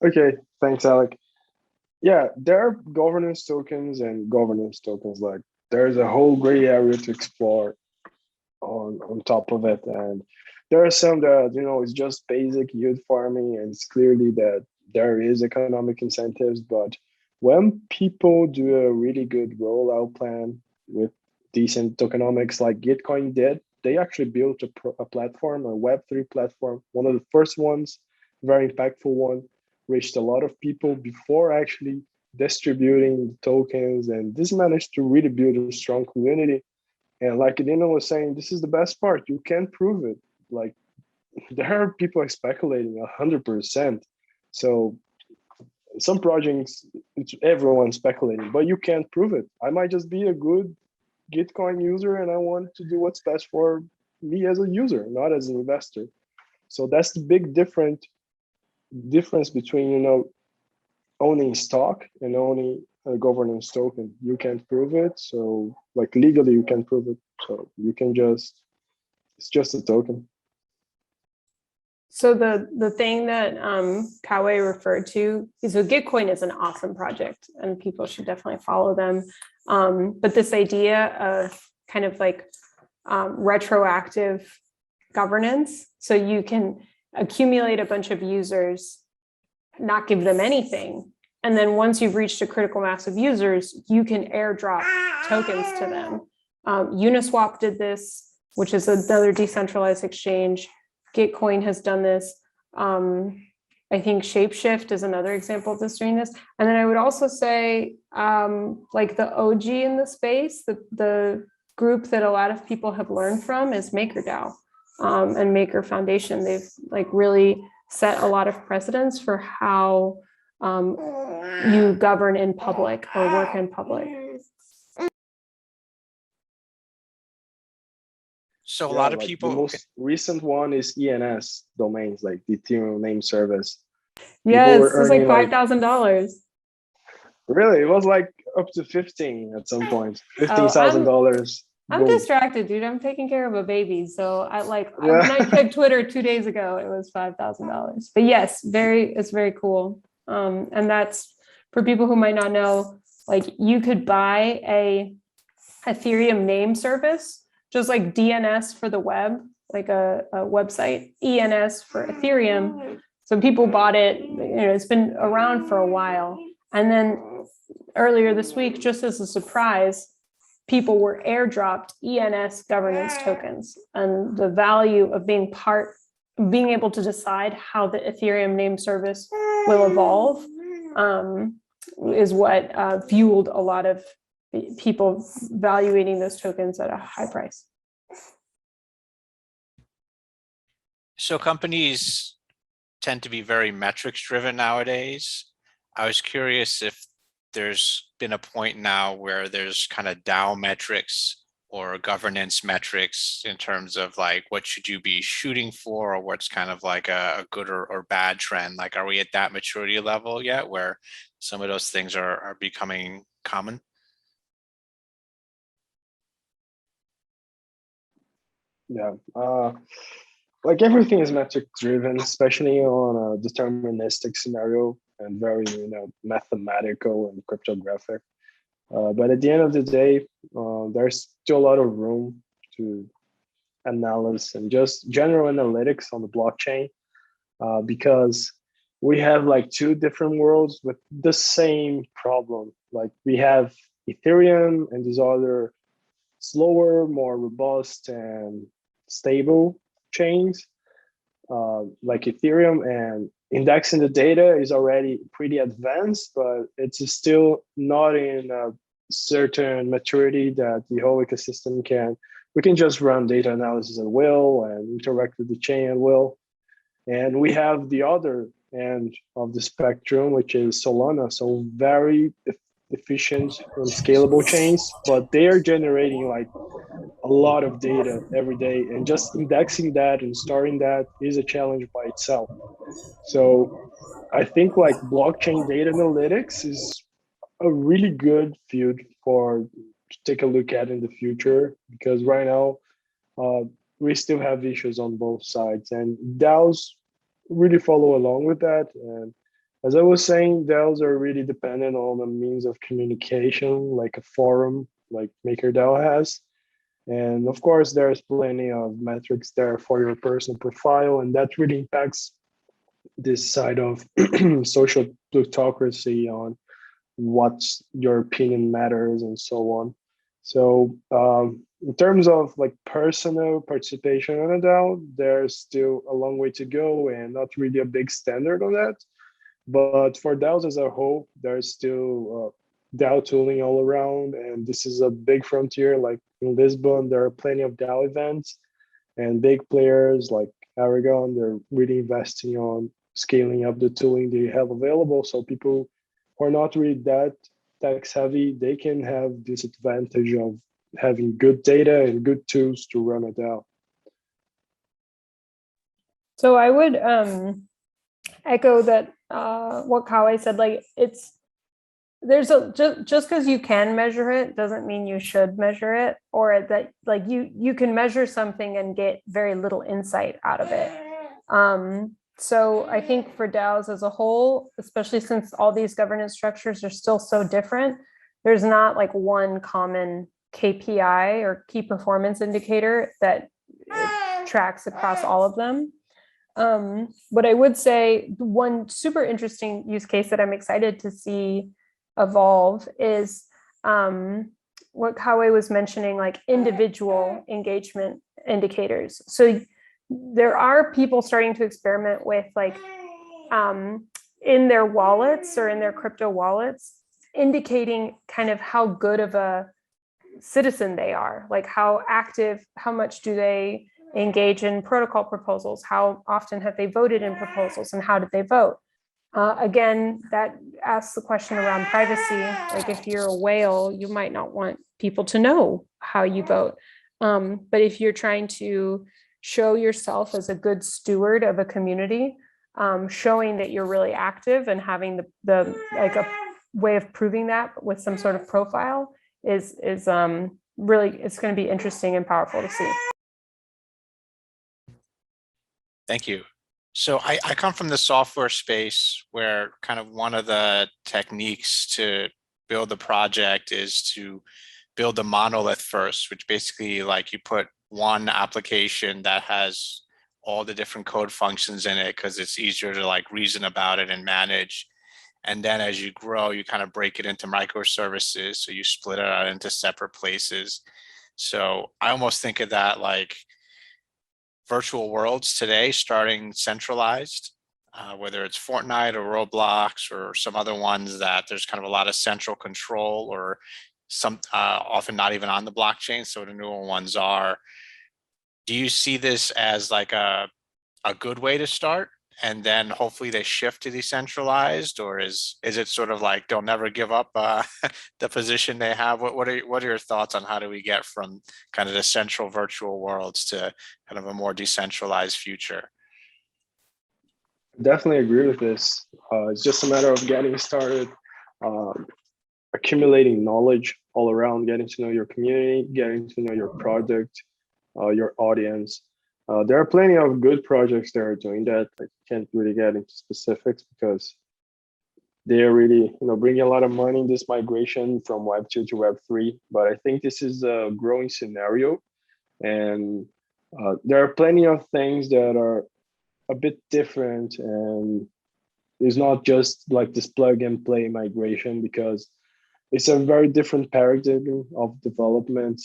Okay, thanks, Alec. Yeah, there are governance tokens and governance tokens. Like there's a whole gray area to explore on top of it. And there are some that, it's just basic yield farming, and it's clearly that there is economic incentives. But when people do a really good rollout plan with decent tokenomics like Gitcoin did, they actually built a platform, a Web3 platform, one of the first ones, very impactful one, reached a lot of people before actually distributing tokens, and this managed to really build a strong community. And like Elena was saying, this is the best part. You can prove it. Like there are people speculating 100%. So some projects, it's everyone speculating, but you can't prove it. I might just be a good Gitcoin user and I want to do what's best for me as a user, not as an investor. So that's the big difference between, you know, owning stock and owning a governance token. You can't prove it. So like legally you can prove it. So you can just, it's just a token. So the thing that Kauê referred to is, so Gitcoin is an awesome project and people should definitely follow them. But this idea of kind of like retroactive governance, so you can accumulate a bunch of users, not give them anything, and then once you've reached a critical mass of users, you can airdrop tokens to them. Uniswap did this, which is another decentralized exchange. Gitcoin has done this. I think Shapeshift is another example of this doing this. And then I would also say, like the OG in the space, the group that a lot of people have learned from is MakerDAO and Maker Foundation. They've like really set a lot of precedents for how you govern in public or work in public. So a lot of like people. The most recent one is ENS domains, like the Ethereum name service. Yes, it was like $5,000. Really? It was like up to 15 at some point. $15,000. I'm distracted, dude. I'm taking care of a baby. So when I checked Twitter 2 days ago, it was $5,000. But yes, it's very cool. And that's for people who might not know, like you could buy a Ethereum name service, just like DNS for the web, like a website, ENS for Ethereum. So people bought it, it's been around for a while. And then earlier this week, just as a surprise, people were airdropped ENS governance tokens. And the value of being able to decide how the Ethereum name service will evolve is what fueled a lot of people valuating those tokens at a high price. So companies tend to be very metrics driven nowadays. I was curious if there's been a point now where there's kind of DAO metrics or governance metrics in terms of like what should you be shooting for, or what's kind of like a good or bad trend. Like, are we at that maturity level yet where some of those things are becoming common? Yeah, like everything is metric driven, especially on a deterministic scenario and very, mathematical and cryptographic. But at the end of the day, there's still a lot of room to analyze and just general analytics on the blockchain, because we have like two different worlds with the same problem. Like we have Ethereum and these other slower, more robust and stable chains like Ethereum, and indexing the data is already pretty advanced, but it's still not in a certain maturity that the whole ecosystem we can just run data analysis at will and interact with the chain at will. And we have the other end of the spectrum, which is Solana. So very efficient and scalable chains, but they are generating like a lot of data every day, and just indexing that and storing that is a challenge by itself. So I think like blockchain data analytics is a really good field to take a look at in the future, because right now we still have issues on both sides, and DAOs really follow along with that. And as I was saying, DAOs are really dependent on a means of communication, like a forum like MakerDAO has. And of course, there's plenty of metrics there for your personal profile, and that really impacts this side of social plutocracy on what your opinion matters and so on. So in terms of like personal participation in a DAO, there's still a long way to go and not really a big standard on that. But for DAOs as a whole, there's still DAO tooling all around, and this is a big frontier. Like in Lisbon, there are plenty of DAO events, and big players like Aragon, they're really investing on scaling up the tooling they have available. So people who are not really that tech savvy, they can have this advantage of having good data and good tools to run a DAO. So I would echo that what Kauê said. Like there's just because you can measure it doesn't mean you should measure it, or that like you can measure something and get very little insight out of it. So I think for DAOs as a whole, especially since all these governance structures are still so different, there's not like one common KPI or key performance indicator that tracks across all of them. But I would say one super interesting use case that I'm excited to see evolve is what Kauê was mentioning, like individual engagement indicators. So there are people starting to experiment with like in their wallets or in their crypto wallets, indicating kind of how good of a citizen they are, like how active, how much do they engage in protocol proposals, how often have they voted in proposals, and how did they vote. Again, that asks the question around privacy. Like if you're a whale, you might not want people to know how you vote. But if you're trying to show yourself as a good steward of a community, showing that you're really active and having the like a way of proving that with some sort of profile is really, it's going to be interesting and powerful to see. Thank you. So I come from the software space where kind of one of the techniques to build a project is to build a monolith first, which basically like you put one application that has all the different code functions in it because it's easier to like reason about it and manage. And then as you grow, you kind of break it into microservices. So you split it out into separate places. So I almost think of that like virtual worlds today starting centralized, whether it's Fortnite or Roblox or some other ones that there's kind of a lot of central control or some often not even on the blockchain. So the newer ones are. Do you see this as like a good way to start? And then hopefully they shift to decentralized, or is it sort of like they'll never give up the position they have? What are your thoughts on how do we get from kind of the central virtual worlds to kind of a more decentralized future? Definitely agree with this. It's just a matter of getting started, accumulating knowledge all around, getting to know your community, getting to know your product, your audience. There are plenty of good projects that are doing that. I can't really get into specifics because they are really, bringing a lot of money in this migration from Web 2 to Web 3. But I think this is a growing scenario, and there are plenty of things that are a bit different, and it's not just like this plug and play migration because it's a very different paradigm of development.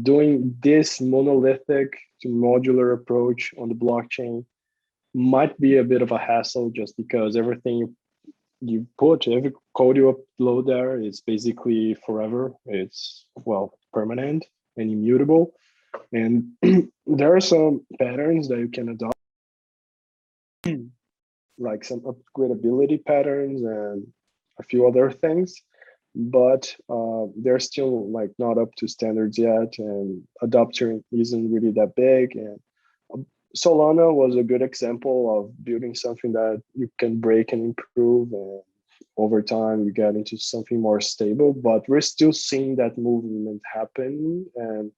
Doing this monolithic to modular approach on the blockchain might be a bit of a hassle just because everything you put, every code you upload there is basically forever. It's, well, permanent and immutable. And there are some patterns that you can adopt, like some upgradability patterns and a few other things, but they're still like not up to standards yet, and adoption isn't really that big. And Solana was a good example of building something that you can break and improve, and over time you get into something more stable. But we're still seeing that movement happen, and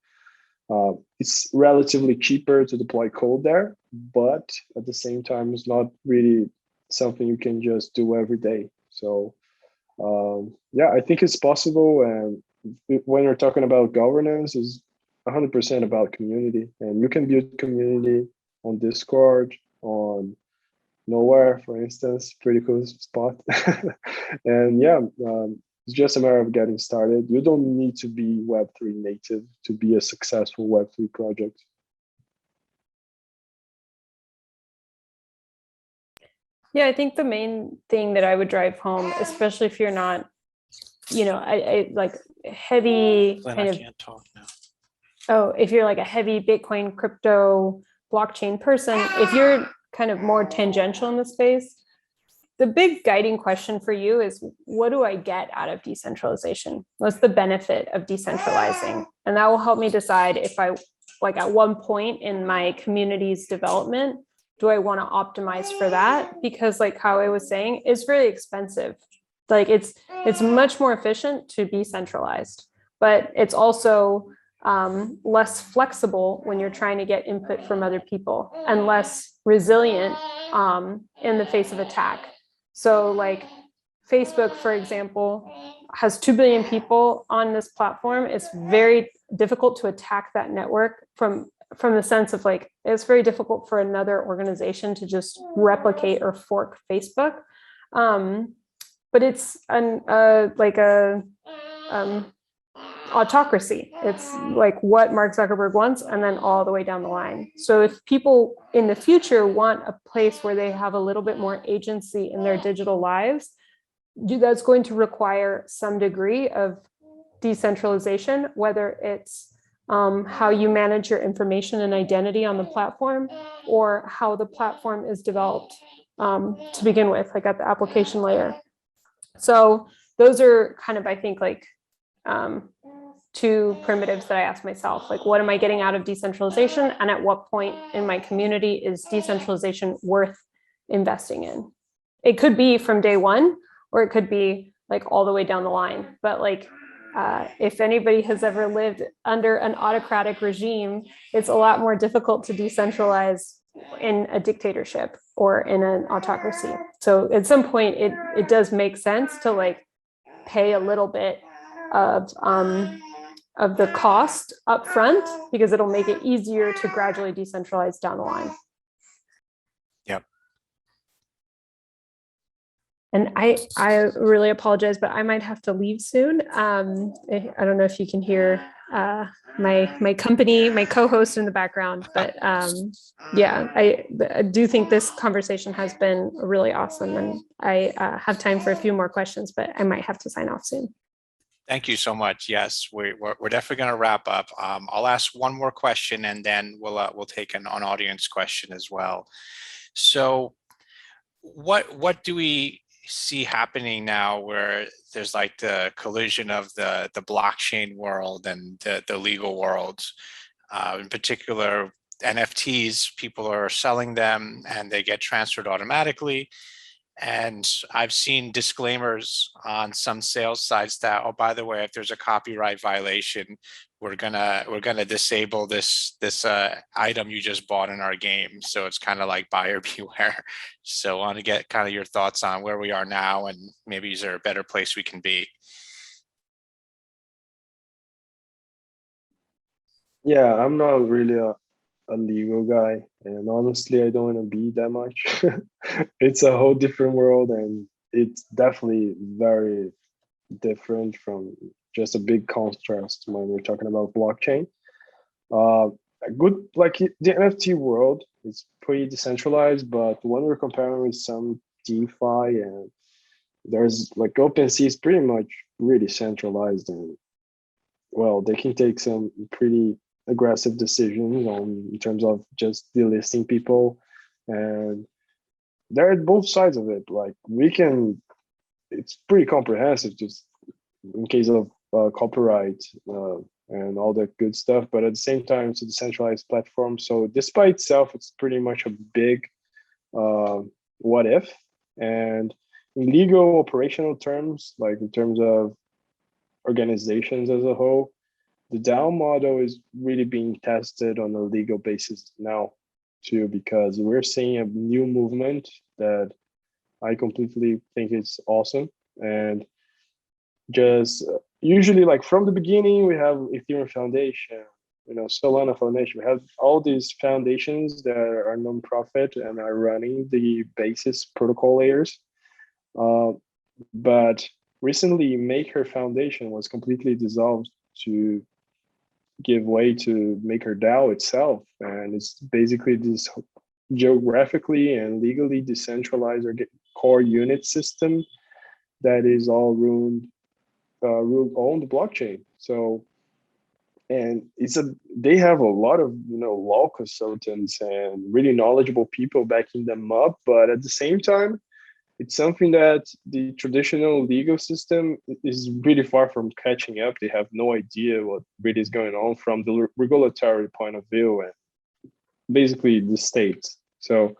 it's relatively cheaper to deploy code there, but at the same time, it's not really something you can just do every day. So yeah, I think it's possible. And when we're talking about governance, is 100% about community, and you can build community on Discord, on Nowhere, for instance, pretty cool spot. And yeah, it's just a matter of getting started. You don't need to be Web3 native to be a successful Web3 project. Yeah, I think the main thing that I would drive home, especially if you're not, I like heavy Glenn, kind I of, can't talk now. oh, if you're like a heavy Bitcoin crypto blockchain person, if you're kind of more tangential in the space, the big guiding question for you is, what do I get out of decentralization? What's the benefit of decentralizing? And that will help me decide if I, like at one point in my community's development, do I want to optimize for that? Because like Kauê was saying, it's really expensive. Like it's much more efficient to be centralized, but it's also less flexible when you're trying to get input from other people, and less resilient in the face of attack. So like Facebook, for example, has 2 billion people on this platform. It's very difficult to attack that network from the sense of like, it's very difficult for another organization to just replicate or fork Facebook. But it's like a autocracy. It's like what Mark Zuckerberg wants, and then all the way down the line. So if people in the future want a place where they have a little bit more agency in their digital lives, that's going to require some degree of decentralization, whether it's how you manage your information and identity on the platform, or how the platform is developed to begin with, like at the application layer. So those are kind of, I think, like 2 primitives that I ask myself, like, what am I getting out of decentralization? And at what point in my community is decentralization worth investing in? It could be from day one, or it could be like all the way down the line. But like, if anybody has ever lived under an autocratic regime, it's a lot more difficult to decentralize in a dictatorship or in an autocracy. So at some point, it does make sense to like pay a little bit of the cost up front, because it'll make it easier to gradually decentralize down the line. Yep. And I really apologize, but I might have to leave soon. I don't know if you can hear my company, my co-host in the background, but yeah, I do think this conversation has been really awesome, and I have time for a few more questions, but I might have to sign off soon. Thank you so much. Yes, we're definitely going to wrap up. I'll ask one more question, and then we'll take an audience question as well. So, what do we see happening now, where there's like the collision of the blockchain world and the legal world? In particular, NFTs, people are selling them and they get transferred automatically. And I've seen disclaimers on some sales sites that, oh, by the way, if there's a copyright violation, we're gonna disable this item you just bought in our game. So it's kind of like buyer beware. So I want to get kind of your thoughts on where we are now, and maybe is there a better place we can be? Yeah, I'm not really a legal guy, and honestly, I don't want to be that much. It's a whole different world, and it's definitely very different from just a big contrast when we're talking about blockchain. A good, like the NFT world is pretty decentralized, but when we're comparing with some DeFi, and there's like OpenSea is pretty much really centralized, and well, they can take some pretty aggressive decisions in terms of just delisting people, and they're at both sides of it. Like it's pretty comprehensive, just in case of copyright and all that good stuff. But at the same time, it's a decentralized platform. So despite itself, it's pretty much a big what if. And in legal operational terms, like in terms of organizations as a whole, the DAO model is really being tested on a legal basis now too, because we're seeing a new movement that I completely think is awesome. And just usually, like from the beginning, we have Ethereum Foundation, Solana Foundation. We have all these foundations that are nonprofit and are running the basis protocol layers. But recently, Maker Foundation was completely dissolved to give way to Maker DAO itself, and it's basically this geographically and legally decentralized or core unit system that is all ruled on the blockchain. So, and they have a lot of law consultants and really knowledgeable people backing them up, but at the same time, it's something that the traditional legal system is really far from catching up. They have no idea what really is going on from the regulatory point of view and basically the state. So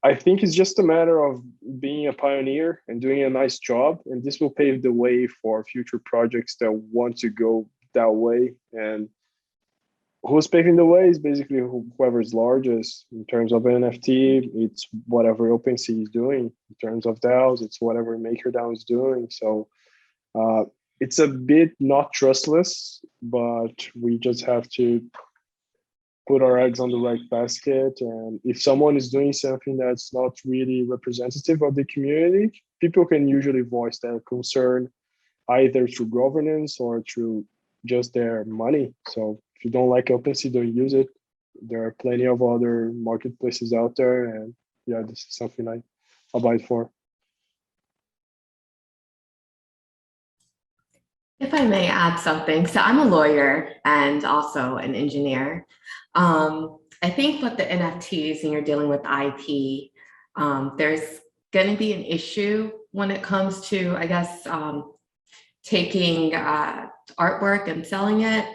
I think it's just a matter of being a pioneer and doing a nice job, and this will pave the way for future projects that want to go that way. And who's paving the way is basically whoever's largest in terms of NFT. It's whatever OpenSea is doing. In terms of DAOs, it's whatever MakerDAO is doing. So it's a bit not trustless, but we just have to put our eggs on the right basket. And if someone is doing something that's not really representative of the community, people can usually voice their concern either through governance or through just their money. So if you don't like OpenSea, don't use it. There are plenty of other marketplaces out there. And yeah, this is something I abide for. If I may add something, so I'm a lawyer and also an engineer. I think with the NFTs and you're dealing with IP, there's going to be an issue when it comes to, I guess, taking artwork and selling it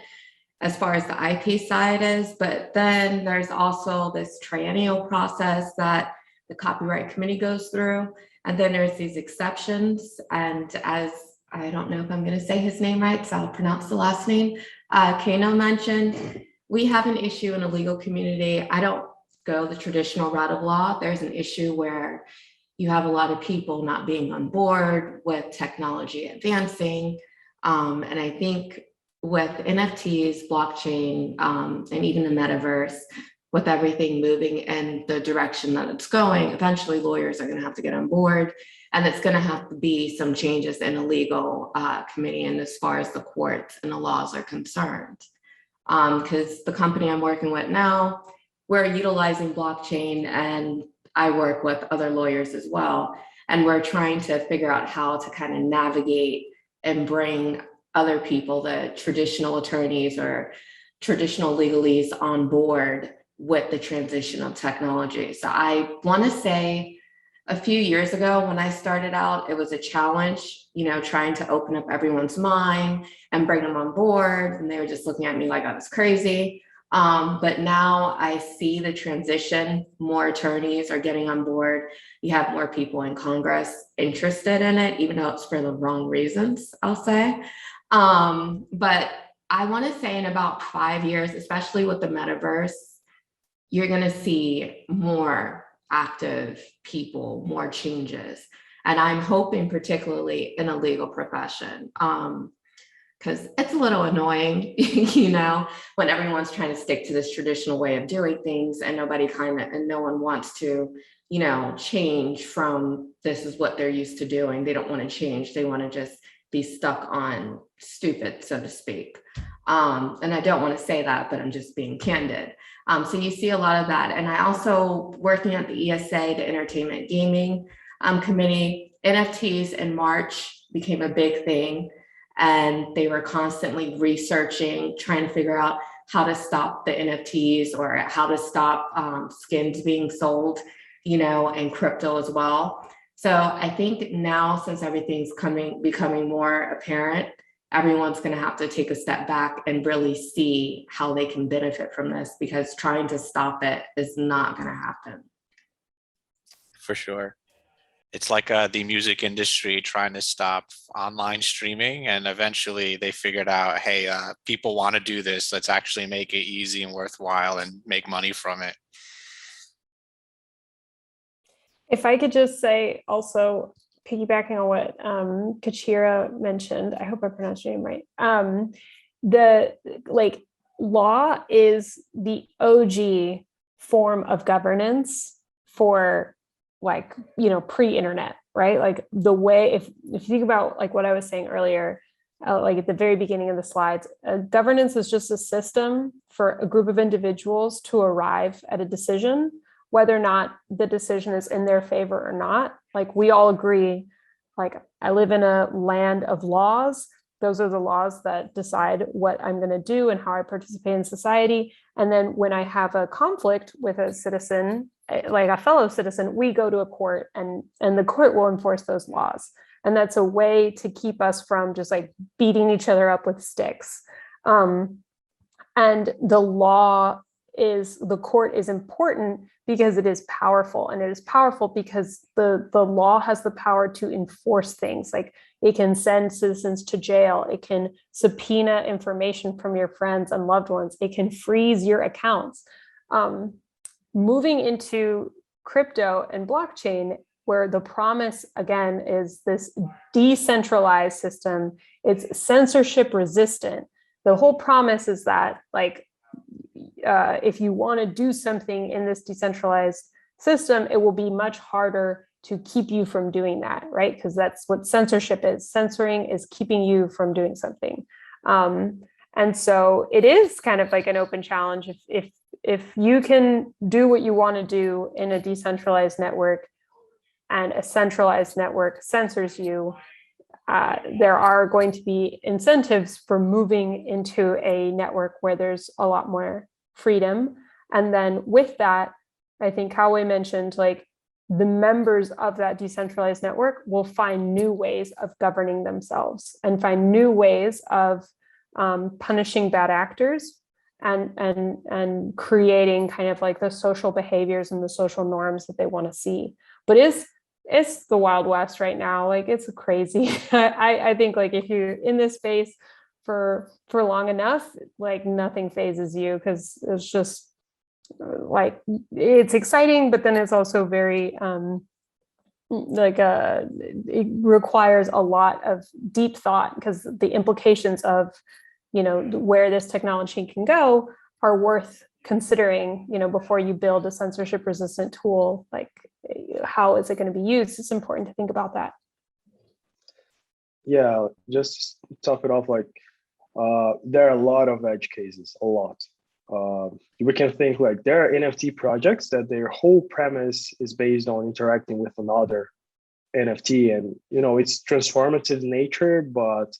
as far as the IP side is. But then there's also this triennial process that the copyright committee goes through. And then there's these exceptions. And as I don't know if I'm going to say his name right, so I'll pronounce the last name. Kano mentioned, we have an issue in the legal community. I don't go the traditional route of law. There's an issue where you have a lot of people not being on board with technology advancing. And I think with NFTs, blockchain, and even the metaverse, with everything moving in the direction that it's going, eventually lawyers are going to have to get on board. And it's going to have to be some changes in the legal committee and as far as the courts and the laws are concerned. Because the company I'm working with now, we're utilizing blockchain, and I work with other lawyers as well. And we're trying to figure out how to kind of navigate and bring other people, the traditional attorneys or traditional legalese, on board with the transition of technology. So I want to say, a few years ago when I started out, it was a challenge, trying to open up everyone's mind and bring them on board. And they were just looking at me like I was crazy. But now I see the transition, more attorneys are getting on board. You have more people in Congress interested in it, even though it's for the wrong reasons, I'll say. But I want to say in about 5 years, especially with the metaverse, you're going to see more active people, more changes. And I'm hoping particularly in a legal profession, because it's a little annoying, when everyone's trying to stick to this traditional way of doing things and no one wants to, change from this is what they're used to doing. They don't want to change. They want to just be stuck on stupid, so to speak. And I don't want to say that, but I'm just being candid. So you see a lot of that. And I also, working at the ESA, the Entertainment Gaming Committee, NFTs in March became a big thing. And they were constantly researching, trying to figure out how to stop the NFTs or how to stop skins being sold, and crypto as well. So I think now, since everything's becoming more apparent, everyone's going to have to take a step back and really see how they can benefit from this, because trying to stop it is not going to happen. For sure. It's like the music industry trying to stop online streaming, and eventually they figured out, hey, people want to do this. Let's actually make it easy and worthwhile and make money from it. If I could just say also, piggybacking on what Kachira mentioned, I hope I pronounced your name right. Law is the OG form of governance for pre-internet, right? Like the way, if you think about like what I was saying earlier, like at the very beginning of the slides, governance is just a system for a group of individuals to arrive at a decision, whether or not the decision is in their favor or not. Like we all agree, like I live in a land of laws. Those are the laws that decide what I'm going to do and how I participate in society. And then when I have a conflict with a citizen, like a fellow citizen, we go to a court and the court will enforce those laws. And that's a way to keep us from just like beating each other up with sticks. And the court is important because it is powerful, and it is powerful because the law has the power to enforce things. Like it can send citizens to jail, it can subpoena information from your friends and loved ones, it can freeze your accounts. Moving into crypto and blockchain, where the promise again is this decentralized system, it's censorship resistant. The whole promise is that like if you want to do something in this decentralized system, it will be much harder to keep you from doing that, right? Because that's what censorship is. Censoring is keeping you from doing something. And so it is kind of like an open challenge. If you can do what you want to do in a decentralized network and a centralized network censors you, there are going to be incentives for moving into a network where there's a lot more freedom. And then with that, I think Kauê mentioned like the members of that decentralized network will find new ways of governing themselves and find new ways of punishing bad actors and creating kind of like the social behaviors and the social norms that they want to see. But it's the Wild West right now. Like it's crazy. I think like if you're in this space for long enough, like nothing phases you, because it's just like it's exciting, but then it's also very it requires a lot of deep thought, because the implications of where this technology can go are worth considering, before you build a censorship resistant tool. Like how is it going to be used? It's important to think about that. Yeah, just to top it off, like there are a lot of edge cases, a lot. We can think like there are NFT projects that their whole premise is based on interacting with another NFT, and it's transformative nature, but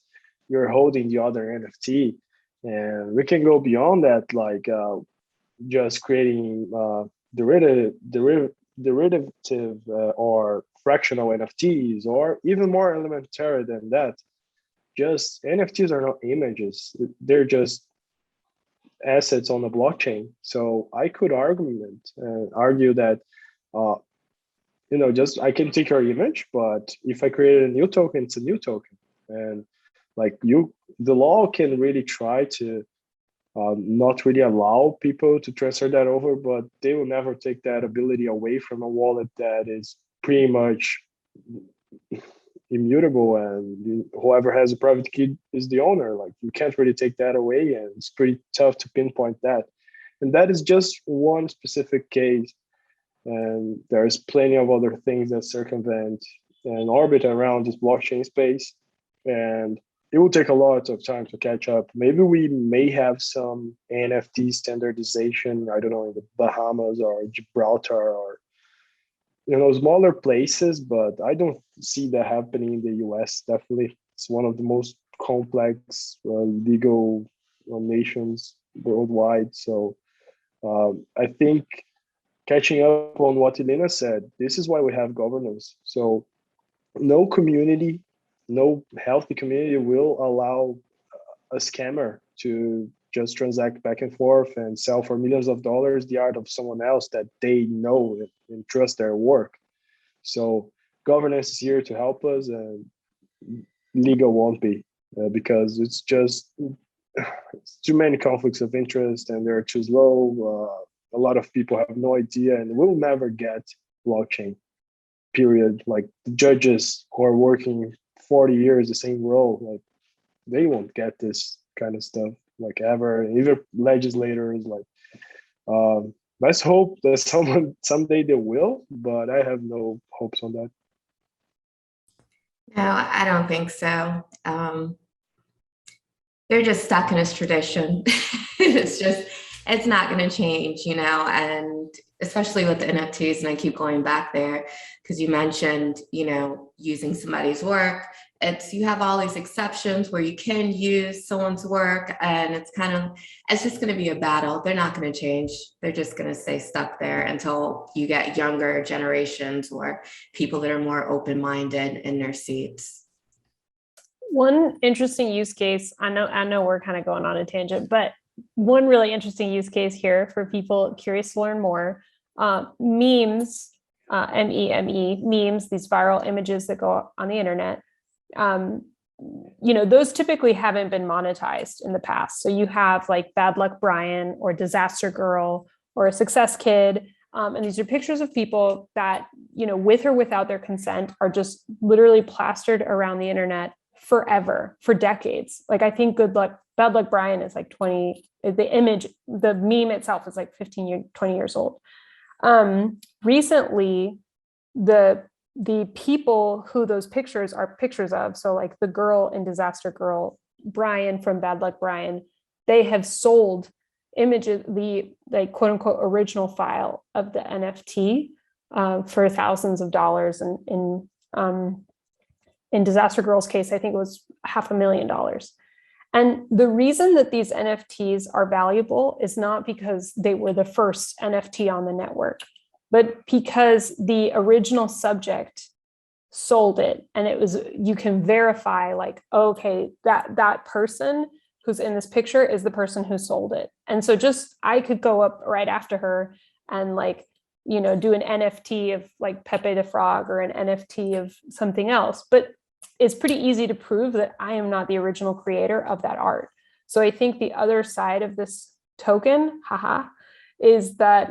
you're holding the other NFT. And we can go beyond that, like just creating derivative or fractional NFTs, or even more elementary than that. Just NFTs are not images; they're just assets on the blockchain. So I could argue that just I can take your image, but if I create a new token, it's a new token. And like the law can really try to not really allow people to transfer that over, but they will never take that ability away from a wallet that is pretty much immutable, and whoever has a private key is the owner. Like you can't really take that away, and it's pretty tough to pinpoint that. And that is just one specific case, and there's plenty of other things that circumvent and orbit around this blockchain space, and it will take a lot of time to catch up. Maybe we may have some NFT standardization, I don't know, in the Bahamas or Gibraltar or smaller places, but I don't see that happening in the US. Definitely, it's one of the most complex legal nations worldwide. So I think catching up on what Elena said, this is why we have governance. So no community, no healthy community will allow a scammer to just transact back and forth and sell for millions of dollars the art of someone else that they know and trust their work. So governance is here to help us, and legal won't be, because it's just too many conflicts of interest and they're too slow. A lot of people have no idea, and we'll never get blockchain, period. Like the judges who are working 40 years the same role, like they won't get this kind of stuff like ever. Even legislators, like let's hope that someday they will, but I have no hopes on that. No, I don't think so. they're just stuck in this tradition. It's not going to change, and especially with the NFTs. And I keep going back there because you mentioned, using somebody's work. You have all these exceptions where you can use someone's work, and it's just going to be a battle. They're not going to change. They're just going to stay stuck there until you get younger generations or people that are more open-minded in their seats. One interesting use case, I know we're kind of going on a tangent, but one really interesting use case here for people curious to learn more, memes, M-E-M-E, memes, these viral images that go on the internet. Those typically haven't been monetized in the past. So you have like Bad Luck Brian or Disaster Girl or a Success Kid. And these are pictures of people that, with or without their consent, are just literally plastered around the internet forever, for decades. Like, I think Bad Luck Brian is like 20, the meme itself is like 20 years old. Recently, the people who those pictures are pictures of, so like the girl in Disaster Girl, Brian from Bad Luck Brian, they have sold images, the like quote unquote original file of the NFT for thousands of dollars. And in Disaster Girl's case, I think it was $500,000. And the reason that these NFTs are valuable is not because they were the first NFT on the network, but because the original subject sold it. And you can verify like, okay, that person who's in this picture is the person who sold it. And so I could go up right after her and like, do an NFT of like Pepe the Frog or an NFT of something else. But it's pretty easy to prove that I am not the original creator of that art. So I think the other side of this token, is that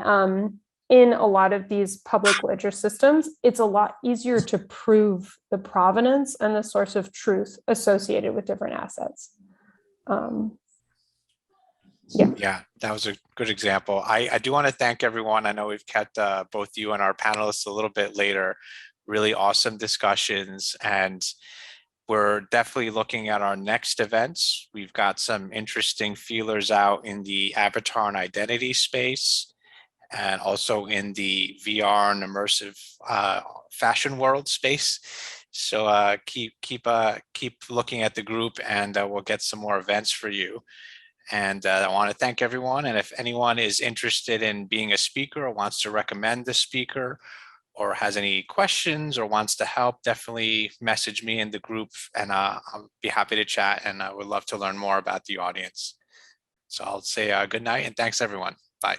in a lot of these public ledger systems, it's a lot easier to prove the provenance and the source of truth associated with different assets. Yeah, that was a good example. I do want to thank everyone. I know we've kept both you and our panelists a little bit later. Really awesome discussions, and we're definitely looking at our next events. We've got some interesting feelers out in the avatar and identity space, and also in the VR and immersive fashion world space. So keep looking at the group, and we'll get some more events for you. And I want to thank everyone. And if anyone is interested in being a speaker or wants to recommend the speaker, or has any questions or wants to help, definitely message me in the group, and I'll be happy to chat, and I would love to learn more about the audience. So I'll say good night and thanks everyone. Bye.